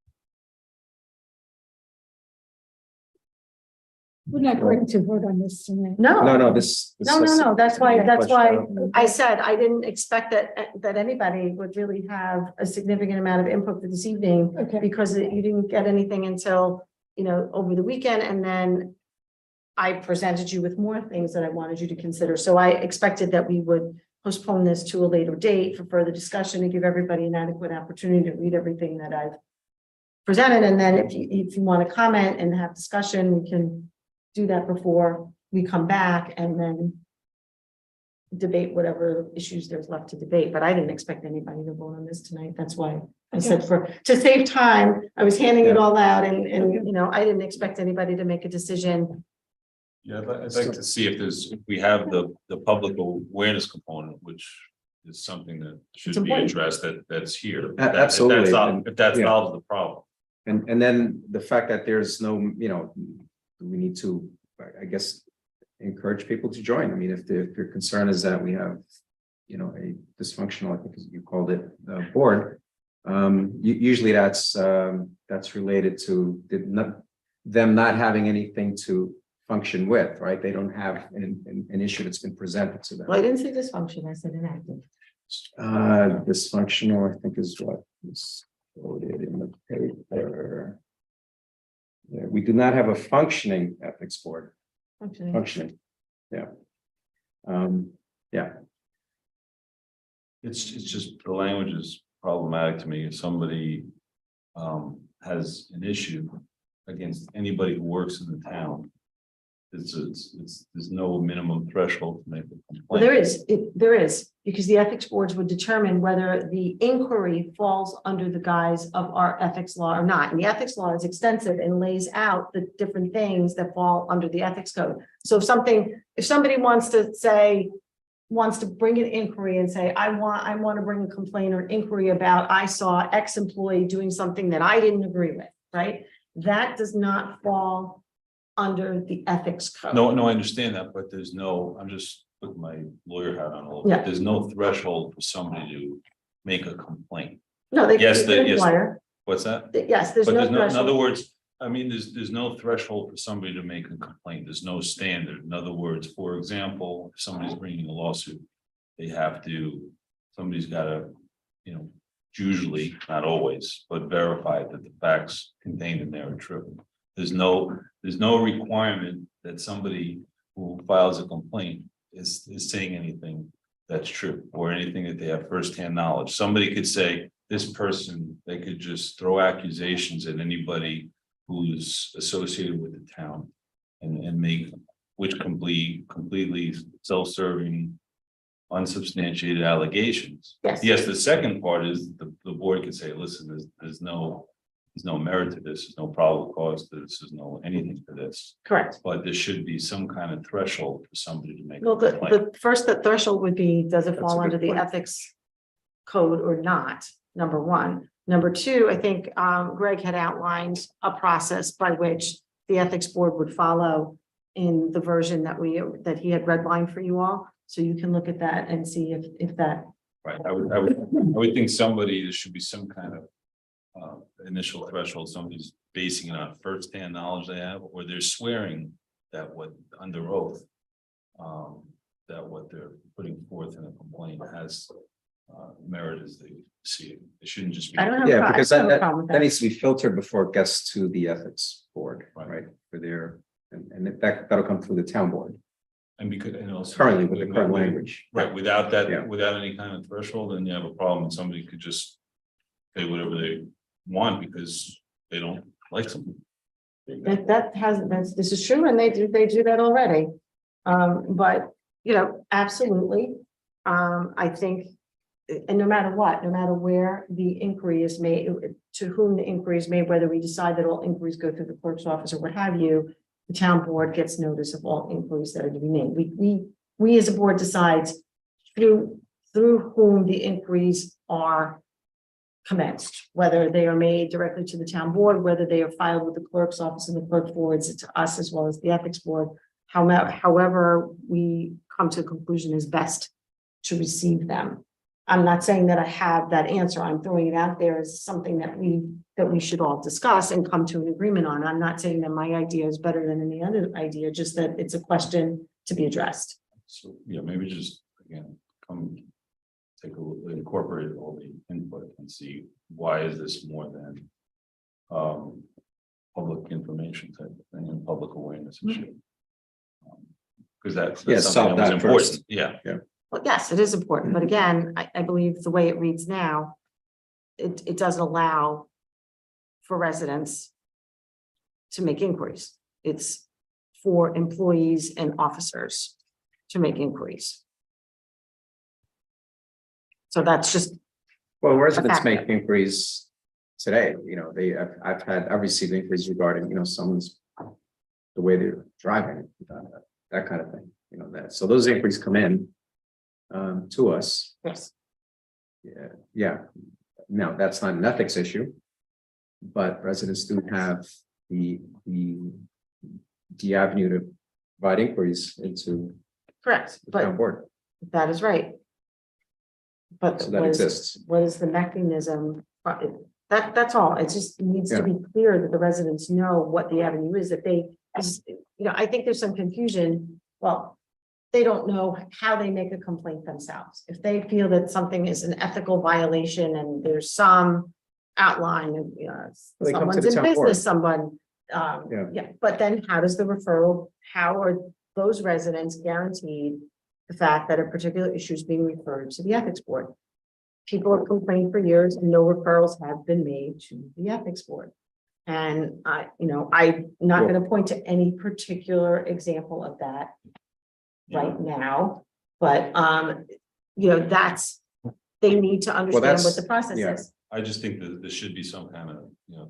We're not going to vote on this tonight. No, this. No, that's why Question. I said I didn't expect that anybody would really have a significant amount of input for this evening, Okay, because you didn't get anything until, over the weekend, and then I presented you with more things that I wanted you to consider. So I expected that we would postpone this to a later date for further discussion and give everybody an adequate opportunity to read everything that I've presented. And then if you want to comment and have discussion, we can do that before we come back and then debate whatever issues there's left to debate. But I didn't expect anybody to vote on this tonight. That's why I said to save time, I was handing it all out, and I didn't expect anybody to make a decision. Yeah, I'd like to see if we have the public awareness component, which is something that should be important. addressed, that's here. Absolutely. If that Yeah. solves the problem. And then the fact that there's no, we need to, I guess, encourage people to join. I mean, if your concern is that we have, a dysfunctional, I think as you called it, board. Usually that's related to them not having anything to function with, right? They don't have an issue that's been presented to them. Well, I didn't say dysfunction, I said inactive. Dysfunctional, I think, is what is quoted in the paper. Yeah, we do not have a functioning ethics board. Functioning, yeah. Yeah, It's just the language is problematic to me. If somebody has an issue against anybody who works in the town, there's no minimum threshold to make a complaint. Well, there is, because the ethics boards would determine whether the inquiry falls under the guise of our ethics law or not. And the ethics law is extensive and lays out the different things that fall under the ethics code. So if somebody wants to bring an inquiry and say, I want to bring a complaint or inquiry about, I saw X employee doing something that I didn't agree with, right? That does not fall under the ethics code. No, I understand that, but I'm just putting my lawyer hat on a little bit. Yeah. There's no threshold for somebody to make a complaint. No, they Yes, can yes. inquire. What's that? Yes, there's But no in other threshold. words, I mean, there's no threshold for somebody to make a complaint. There's no standard. In other words, for example, if somebody's bringing a lawsuit, somebody's got to, usually, not always, but verify that the facts contained in there are true. There's no requirement that somebody who files a complaint is saying anything that's true or anything that they have firsthand knowledge. Somebody could say, this person, they could just throw accusations at anybody who's associated with the town and make, which completely self-serving, unsubstantiated allegations. Yes, the second part is the board could say, listen, there's no merit to this, there's no probable cause to this, there's no anything to this. Correct. But there should be some kind of threshold for somebody to make a Well, complaint. the threshold would be, does it That's fall a under good the point. ethics code or not? Number one. Number two, I think Greg had outlined a process by which the ethics board would follow in the version that he had redlined for you all. So you can look at that and see if that. Right, I would think there should be some kind of initial threshold, somebody's basing it on firsthand knowledge they have, or they're swearing that under oath. That what they're putting forth in a complaint has merit as they see it. It shouldn't just be. I don't have. Yeah, I because don't have a that problem with that needs to be filtered before it gets to the ethics board, Right. right? For their, and that'll come through the town board And because, and also. currently with the current language. Right, without Yeah. that, without any kind of threshold, then you have a problem, and somebody could just say whatever they want because they don't like something. This is true, and they do that already. But, absolutely. I think, and no matter what, no matter where the inquiry is made, to whom the inquiry is made, whether we decide that all inquiries go through the clerk's office or what have you, the town board gets notice of all inquiries that are to be made. We as a board decides through whom the inquiries are commenced, whether they are made directly to the town board, whether they are filed with the clerk's office and the clerk forwards it to us as well as the ethics board. However, we come to a conclusion is best to receive them. I'm not saying that I have that answer. I'm throwing it out there as something that we should all discuss and come to an agreement on. I'm not saying that my idea is better than any other idea, just that it's a question to be addressed. So, yeah, maybe just, again, come take a look, incorporate all the input and see why is this more than public information type of thing and public awareness issue. Because that's Yeah, something solve that was that important. first. Yeah, Well, yes, it is important, but again, I believe the way it reads now, it doesn't allow for residents to make inquiries. It's for employees and officers to make inquiries. So that's just, Well, residents factor. make inquiries today, I've received inquiries regarding, someone's the way they're driving, that kind of thing, so those inquiries come in to us. yes, Yeah. Now, that's not an ethics issue, but residents do have the avenue to provide inquiries into correct, the town but board, that is right. But so that exists. what is the mechanism? That's all. It just needs to be clear that the residents know what the avenue is, that I think there's some confusion. Well, they don't know how they make a complaint themselves. If they feel that something is an ethical violation and there's some outline of, They come to someone's the in town board. business, but then how does the referral, how are those residents guaranteed the fact that a particular issue is being referred to the ethics board? People have complained for years and no referrals have been made to the ethics board. And I'm not going to point to any particular example of that right now, but they need to understand what the process is. I just think that there should be some kind of,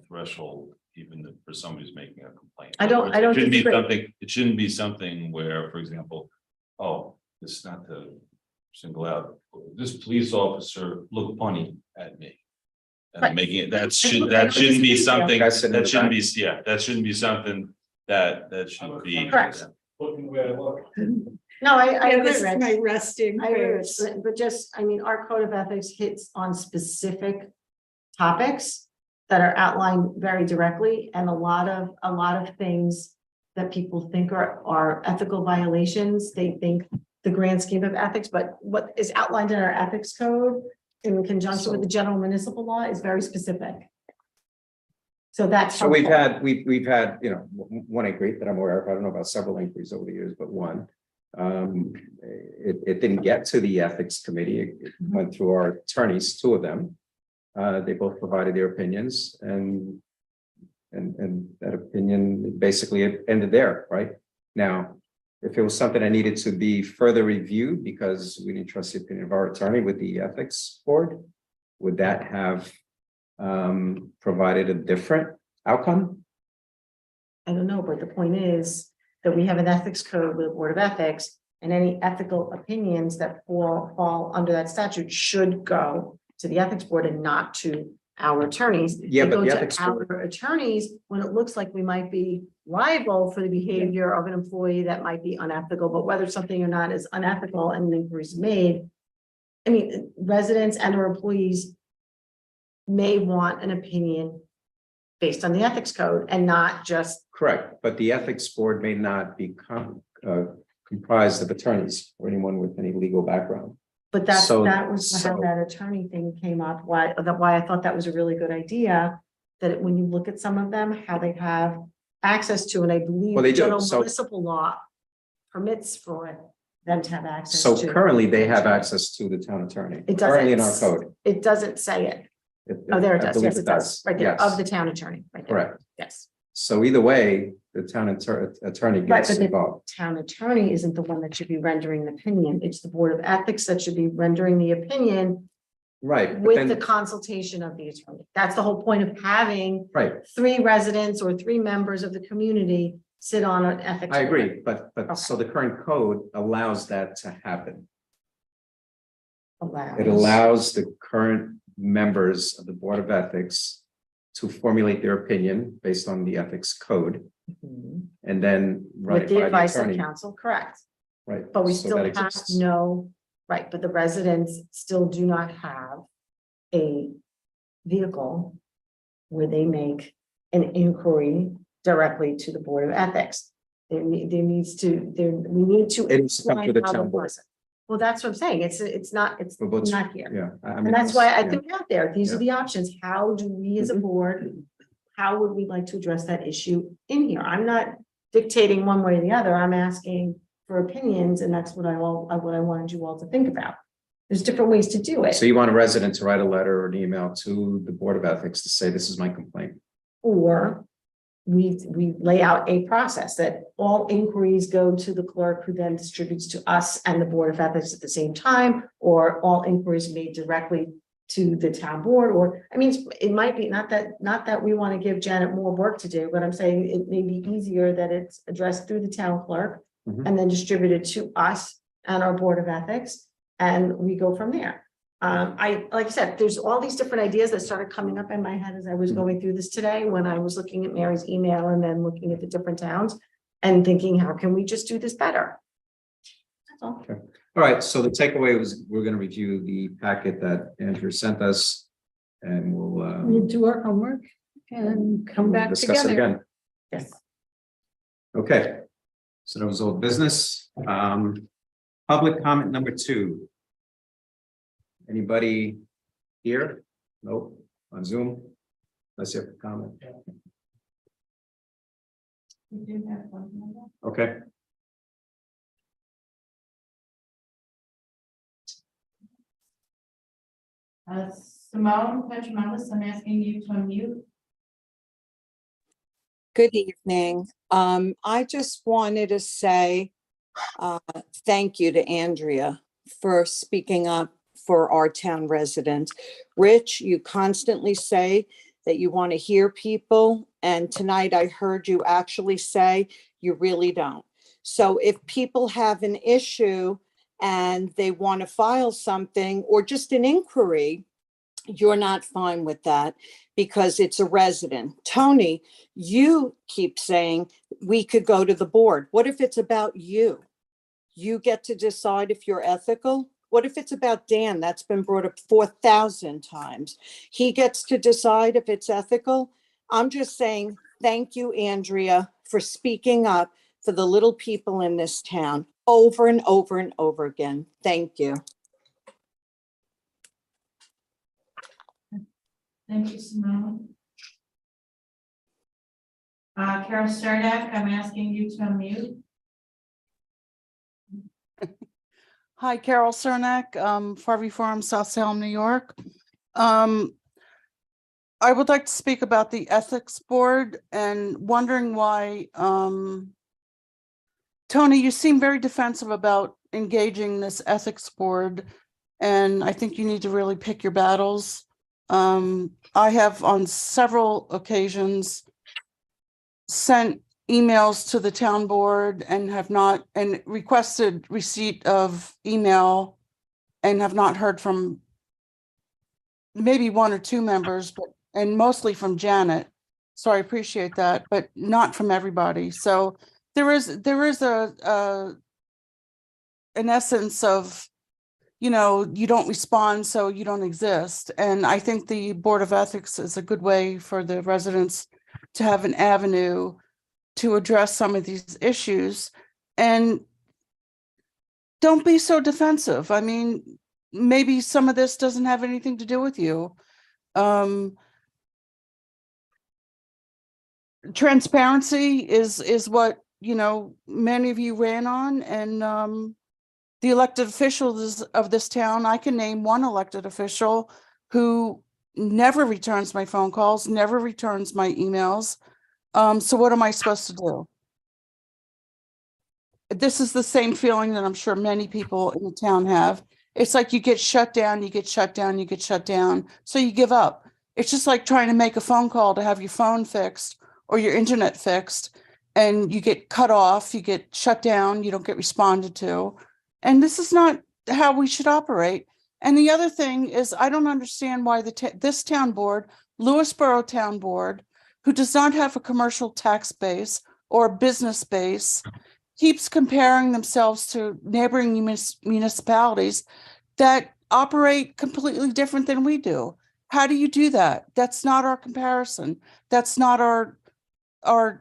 threshold, even for somebody who's making a complaint. I don't It shouldn't be disagree. something, it shouldn't be something where, for example, this is not to single out, this police officer looked funny at me. And Right. making it, that I don't shouldn't be disagree. something, Guys sitting in that the shouldn't back. be, that shouldn't be something that should be. Correct. Looking the way I look. No, I agree, This is Rich. my resting I agree, Rich, face. but just, our code of ethics hits on specific topics that are outlined very directly, and a lot of things that people think are ethical violations, they think the grand scheme of ethics, but what is outlined in our ethics code in conjunction with the general municipal law is very specific. So that's. So we've helpful. had, one inquiry that I'm aware of. I don't know about several inquiries over the years, but one. It didn't get to the ethics committee. It went through our attorneys, two of them. They both provided their opinions and that opinion basically ended there, right? Now, if it was something that needed to be further reviewed because we didn't trust the opinion of our attorney with the ethics board, would that have provided a different outcome? I don't know, but the point is that we have an ethics code with a board of ethics, and any ethical opinions that fall under that statute should go to the ethics board and not to our attorneys. Yeah, They but go the to ethics our attorneys when it looks like we might be liable for the behavior of an employee that might be unethical, but whether something or not is unethical and an inquiry is made. Residents and or employees may want an opinion based on the ethics code and not just. Correct, but the ethics board may not be comprised of attorneys or anyone with any legal background. But that So- was how so- that attorney thing came up, why I thought that was a really good idea. That when you look at some of them, how they have access to, and I believe Well, they do. general So- municipal law permits for them to have access So to. currently they have access to the town attorney. It Currently in our doesn't, code. it doesn't say it. Oh, there it I does. believe Yes, it does. Right there, Yes. of the town attorney, right there. Correct. Yes. So either way, the town attorney Right, gets but the involved. town attorney isn't the one that should be rendering the opinion. It's the Board of Ethics that should be rendering the opinion Right, but with the then, consultation of the attorney. That's the whole point of having right, 3 residents or 3 members of the community sit on an ethics. I board. agree, but so the current code allows that to happen. It allows the current members of the Board of Ethics to formulate their opinion based on the ethics code Mhm. and then run With it the by the advice of attorney. counsel, correct. Right. But we so still that have exists. no, right, but the residents still do not have a vehicle where they make an inquiry directly to the Board of Ethics. There needs to, we need to. It needs to come through the explain how town the board. process- Well, that's what I'm saying. It's not here. Yeah. I mean, And that's why I yeah. threw it out there. These are Yeah. the options. How do we as a Mhm. board, how would we like to address that issue in here? I'm not dictating one way or the other. I'm asking for opinions, and that's what I wanted you all to think about. There's different ways to do it. So you want a resident to write a letter or an email to the Board of Ethics to say, this is my complaint. Or we lay out a process that all inquiries go to the clerk, who then distributes to us and the Board of Ethics at the same time, or all inquiries made directly to the town board, or, I mean, it might be not that we want to give Janet more work to do, but I'm saying it may be easier that it's addressed through the town clerk Mhm. and then distributed to us and our Board of Ethics, and we go from there. Like I said, there's all these different ideas that started coming up in my head as I was going through this today, when I was looking at Mary's email and then looking at the different towns and thinking, how can we just do this better? That's all. All right, so the takeaway was, we're going to review the packet that Andrew sent us. And We'll we'll do our homework and come back discuss it together. again. Yes. Okay. So that was old business. Public comment number 2. Anybody here? Nope. On Zoom? Let's have a comment. Okay. Simone Petromellis, I'm asking you to unmute. Good evening. I just wanted to say thank you to Andrea for speaking up for our town residents. Rich, you constantly say that you want to hear people, and tonight I heard you actually say you really don't. So if people have an issue and they want to file something or just an inquiry, you're not fine with that because it's a resident. Tony, you keep saying we could go to the board. What if it's about you? You get to decide if you're ethical. What if it's about Dan? That's been brought up 4,000 times. He gets to decide if it's ethical. I'm just saying, thank you, Andrea, for speaking up for the little people in this town over and over and over again. Thank you. Thank you, Simone. Carol Sardak, I'm asking you to unmute. Hi, Carol Cernak, Farvey Farm, South Salem, New York. I would like to speak about the ethics board and wondering why, Tony, you seem very defensive about engaging this ethics board, and I think you need to really pick your battles. I have on several occasions sent emails to the town board and have not, and requested receipt of email and have not heard from maybe 1 or 2 members, but, and mostly from Janet. So I appreciate that, but not from everybody. So there is an essence of, you know, you don't respond, so you don't exist. And I think the Board of Ethics is a good way for the residents to have an avenue to address some of these issues. And don't be so defensive. I mean, maybe some of this doesn't have anything to do with you. Transparency is what, many of you ran on, and the elected officials of this town, I can name one elected official who never returns my phone calls, never returns my emails. So what am I supposed to do? This is the same feeling that I'm sure many people in the town have. It's like you get shut down, you get shut down, you get shut down, so you give up. It's just like trying to make a phone call to have your phone fixed or your internet fixed, and you get cut off, you get shut down, you don't get responded to. And this is not how we should operate. And the other thing is, I don't understand why this town board, Lewisboro Town Board, who does not have a commercial tax base or a business base, keeps comparing themselves to neighboring municipalities that operate completely different than we do. How do you do that? That's not our comparison. That's not our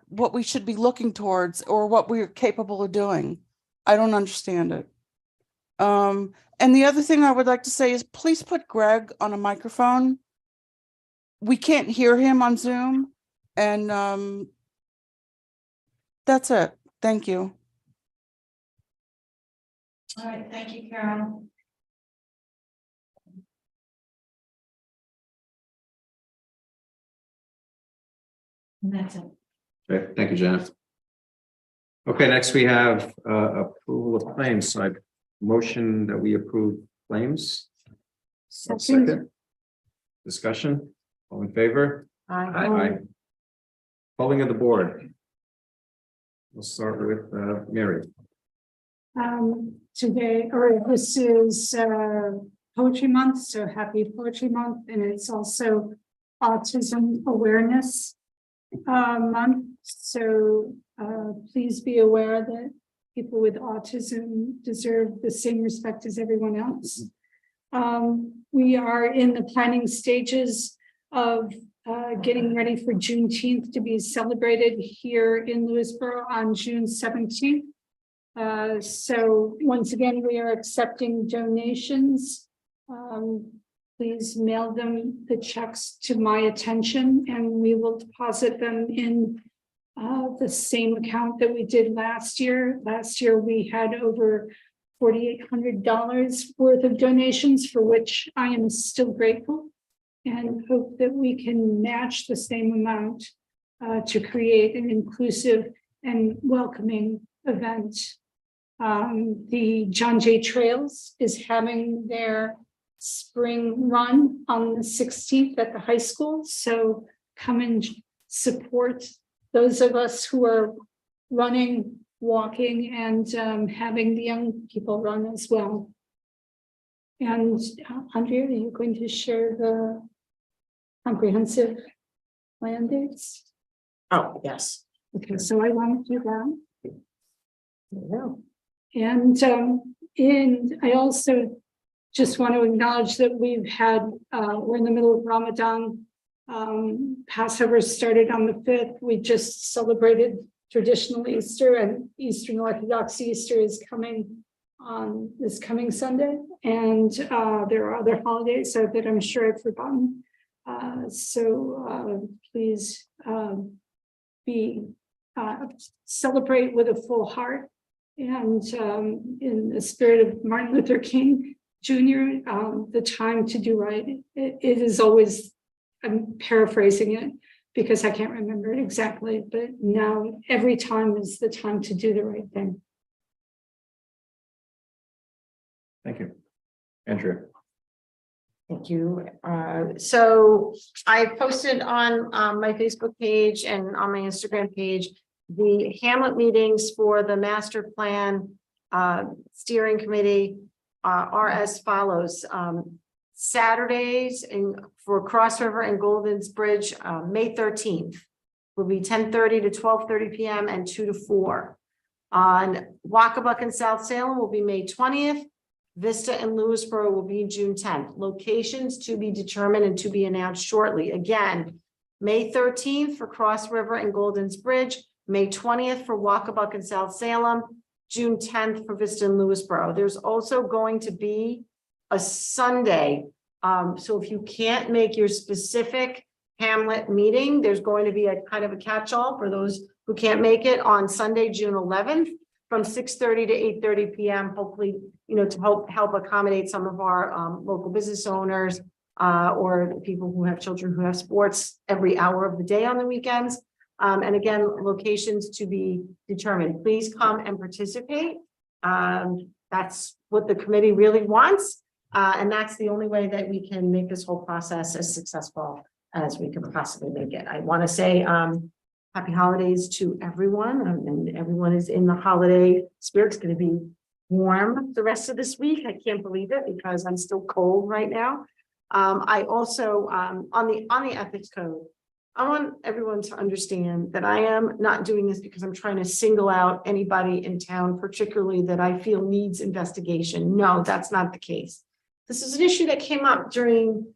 what we should be looking towards or what we're capable of doing. I don't understand it. And the other thing I would like to say is, please put Greg on a microphone. We can't hear him on Zoom. And that's it. Thank you. All right, thank you, Carol. And that's it. Okay, thank you, Janet. Okay, next we have approval of claims. So I motion that we approve claims. Second. Discussion, all in favor? Aye. Polling of the board. We'll start with Mary. Today, or this is Poetry Month, so happy Poetry Month, and it's also Autism Awareness Month. So please be aware that people with autism deserve the same respect as everyone else. We are in the planning stages of getting ready for Juneteenth to be celebrated here in Lewisboro on June 17th. So once again, we are accepting donations. Please mail them, the checks, to my attention, and we will deposit them in the same account that we did last year. Last year, we had over $4,800 worth of donations, for which I am still grateful, and hope that we can match the same amount to create an inclusive and welcoming event. The John Jay Trails is having their spring run on the 16th at the high school. So come and support those of us who are running, walking, and having the young people run as well. And Andrea, are you going to share the comprehensive plan dates? Oh, yes. Okay, so I want to do that. Yeah. And I also just want to acknowledge that we've had, we're in the middle of Ramadan. Passover started on the 5th. We just celebrated traditional Easter, and Eastern Orthodox Easter is coming on this coming Sunday. And there are other holidays that I'm sure I've forgotten. So please celebrate with a full heart. And in the spirit of Martin Luther King Jr., the time to do right. It is always, I'm paraphrasing it because I can't remember it exactly, but now every time is the time to do the right thing. Thank you. Andrea. Thank you. So I posted on my Facebook page and on my Instagram page the Hamlet meetings for the master plan steering committee are as follows. Saturdays for Cross River and Golden's Bridge, May 13th will be 10:30 to 12:30 p.m. and 2 to 4. On Wacabuck and South Salem will be May 20th. Vista and Lewisboro will be June 10th. Locations to be determined and to be announced shortly. Again, May 13th for Cross River and Golden's Bridge, May 20th for Wacabuck and South Salem, June 10th for Vista and Lewisboro. There's also going to be a Sunday. So if you can't make your specific Hamlet meeting, there's going to be a kind of a catch-all for those who can't make it on Sunday, June 11th, from 6:30 to 8:30 p.m. Hopefully, to help accommodate some of our local business owners or people who have children who have sports every hour of the day on the weekends. And again, locations to be determined. Please come and participate. That's what the committee really wants. And that's the only way that we can make this whole process as successful as we can possibly make it. I want to say happy holidays to everyone, and everyone is in the holiday spirit. It's going to be warm the rest of this week. I can't believe it because I'm still cold right now. I also on the ethics code, I want everyone to understand that I am not doing this because I'm trying to single out anybody in town, particularly that I feel needs investigation. No, that's not the case. This is an issue that came up during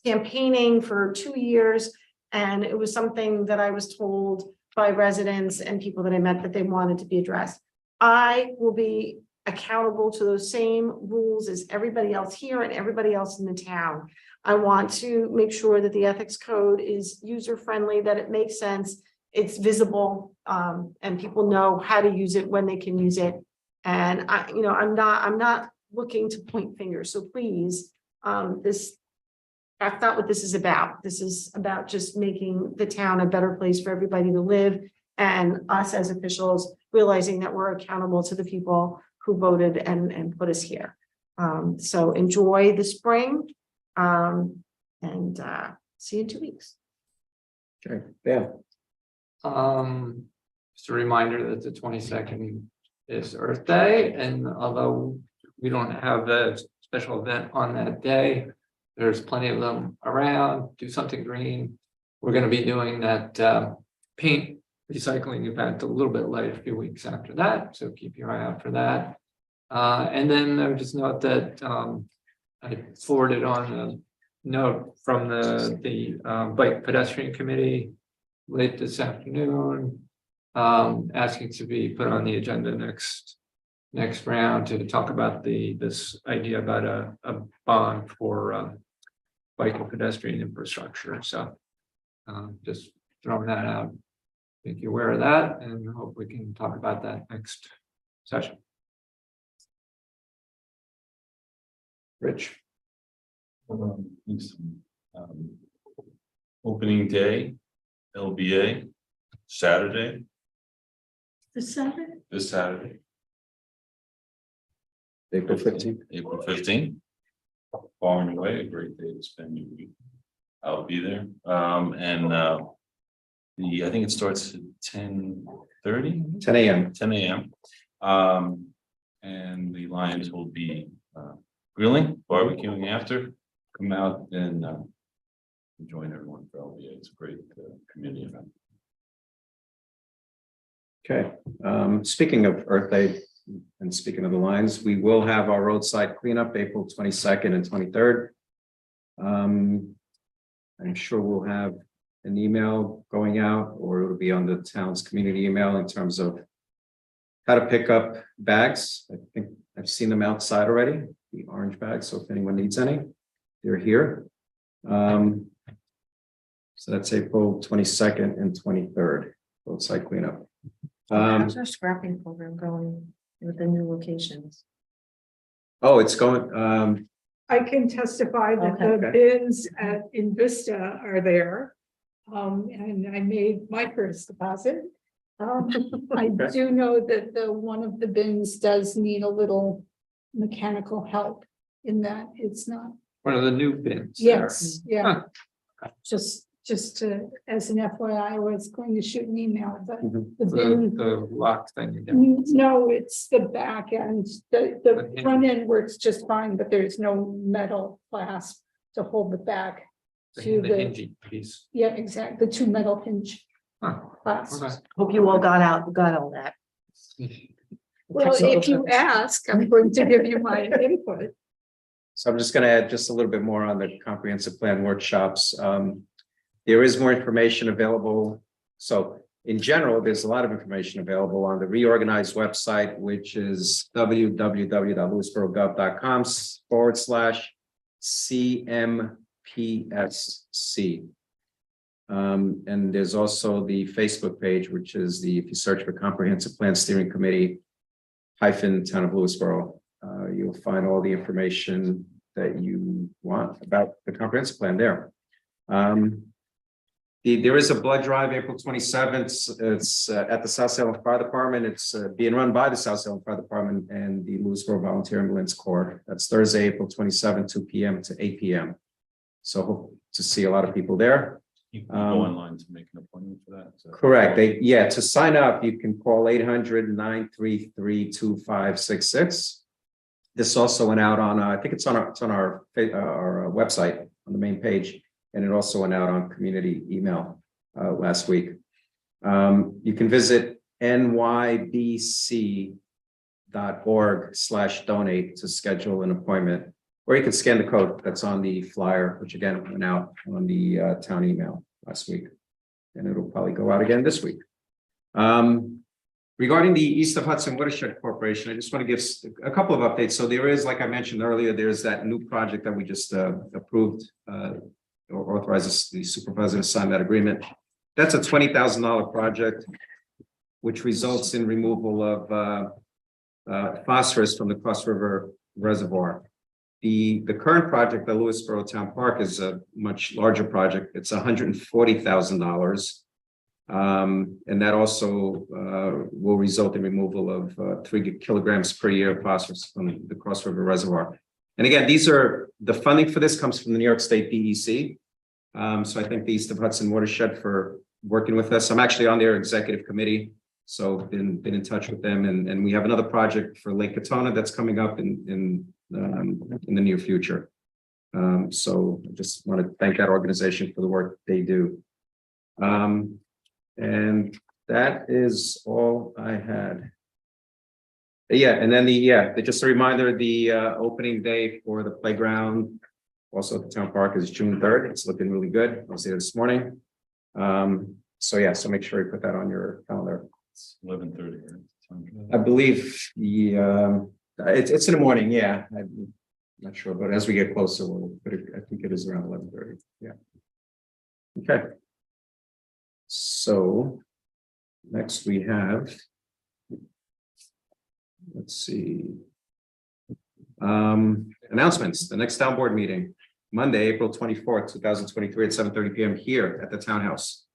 campaigning for 2 years, and it was something that I was told by residents and people that I met that they wanted to be addressed. I will be accountable to those same rules as everybody else here and everybody else in the town. I want to make sure that the ethics code is user-friendly, that it makes sense, it's visible, and people know how to use it when they can use it. And I'm not looking to point fingers. So please, that's not what this is about. This is about just making the town a better place for everybody to live, and us as officials realizing that we're accountable to the people who voted and put us here. So enjoy the spring. And see you in 2 weeks. Okay, yeah. Just a reminder that the 22nd is Earth Day, and although we don't have a special event on that day, there's plenty of them around. Do something green. We're going to be doing that paint recycling event a little bit later, a few weeks after that, so keep your eye out for that. And then I would just note that I forwarded on a note from the bike pedestrian committee late this afternoon, asking to be put on the agenda next round to talk about this idea about a bond for bike and pedestrian infrastructure. So just throwing that out, make you aware of that, and hope we can talk about that next session. Rich. Opening day, LBA, Saturday, This Saturday? this Saturday, April 15th. April 15th. Far and away, a great day to spend your week. I'll be there. I think it starts at 10:30. 10 a.m. 10 a.m. And the Lions will be grilling, barbecuing after. Come out and join everyone for LBA. It's a great community event. Okay, speaking of Earth Day and speaking of the Lions, we will have our roadside cleanup April 22nd and 23rd. I'm sure we'll have an email going out, or it'll be on the town's community email in terms of how to pick up bags. I think I've seen them outside already, the orange bags. So if anyone needs any, they're here. So that's April 22nd and 23rd, roadside cleanup. How's our scrapping program going with the new locations? Oh, it's going, I can testify that Okay. the bins at Invista are there. And I made my first deposit. I do know that one of the bins does need a little mechanical help in that it's not. One of the new bins. there. Yes, yeah. Just to, as an FYI, I was going to shoot an email, but the bin. The lock thing. you did. No, it's the back end, the The front end works just fine, but there's no metal clasp to hold the back. To The the, hinging piece. yeah, exactly, the two metal hinge Huh, clasps. okay. Hope you all got all that. Well, if you ask, I'm going to give you my input. So I'm just going to add just a little bit more on the comprehensive plan workshops. There is more information available. So in general, there's a lot of information available on the reorganized website, which is www.lewisboro.gov.com/CMPSC. And there's also the Facebook page, which is if you search for Comprehensive Plan Steering Committee hyphen Town of Lewisboro, you'll find all the information that you want about the comprehensive plan there. There is a blood drive April 27th. It's at the South Salem Fire Department. It's being run by the South Salem Fire Department and the Lewisboro Volunteer Ambulance Corps. That's Thursday, April 27th, 2 p.m. to 8 p.m. So hope to see a lot of people there. You can go online to make an appointment for that. So- Correct. To sign up, you can call 800-933-2566. This also went out on, I think it's on our website on the main page, and it also went out on community email last week. You can visit nybc.org/donate to schedule an appointment, or you can scan the code that's on the flyer, which again went out on the town email last week, and it'll probably go out again this week. Regarding the East of Hudson Watershed Corporation, I just want to give a couple of updates. So there is, like I mentioned earlier, there's that new project that we just approved or authorizes the supervisor to sign that agreement. That's a $20,000 project, which results in removal of phosphorus from the Cross River Reservoir. The current project, the Lewisboro Town Park, is a much larger project. It's $140,000. And that also will result in removal of 3 kilograms per year of phosphorus from the Cross River Reservoir. And again, the funding for this comes from the New York State DEC. So I thank the East of Hudson Watershed for working with us. I'm actually on their executive committee, so been in touch with them. And we have another project for Lake Katona that's coming up in the near future. So I just want to thank that organization for the work they do. And that is all I had. Yeah, and then just a reminder, the opening day for the playground, also at the town park, is June 3rd. It's looking really good. I was there this morning. So make sure you put that on your calendar. It's 11:30. I believe it's in the morning. Yeah, I'm not sure, but as we get closer, I think it is around 11:30. Yeah. Okay. So next we have, let's see, announcements. The next town board meeting, Monday, April 24th, 2023 at 7:30 p.m. here at the townhouse.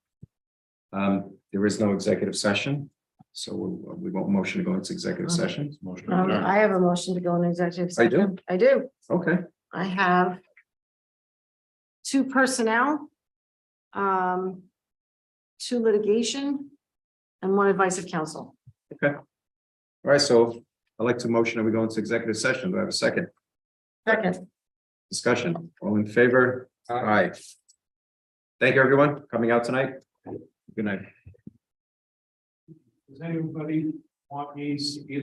There is no executive session, so we won't motion to go into executive session. Motion adjourned. I have a motion to go into executive I do? session. I do. Okay. I have 2 personnel, 2 litigation, and 1 advice of counsel. All right, so I'd like to motion that we go into executive session. Do I have a second? Second. Discussion, all in favor? Aye. Thank you, everyone, for coming out tonight. Good night. Does anybody want me to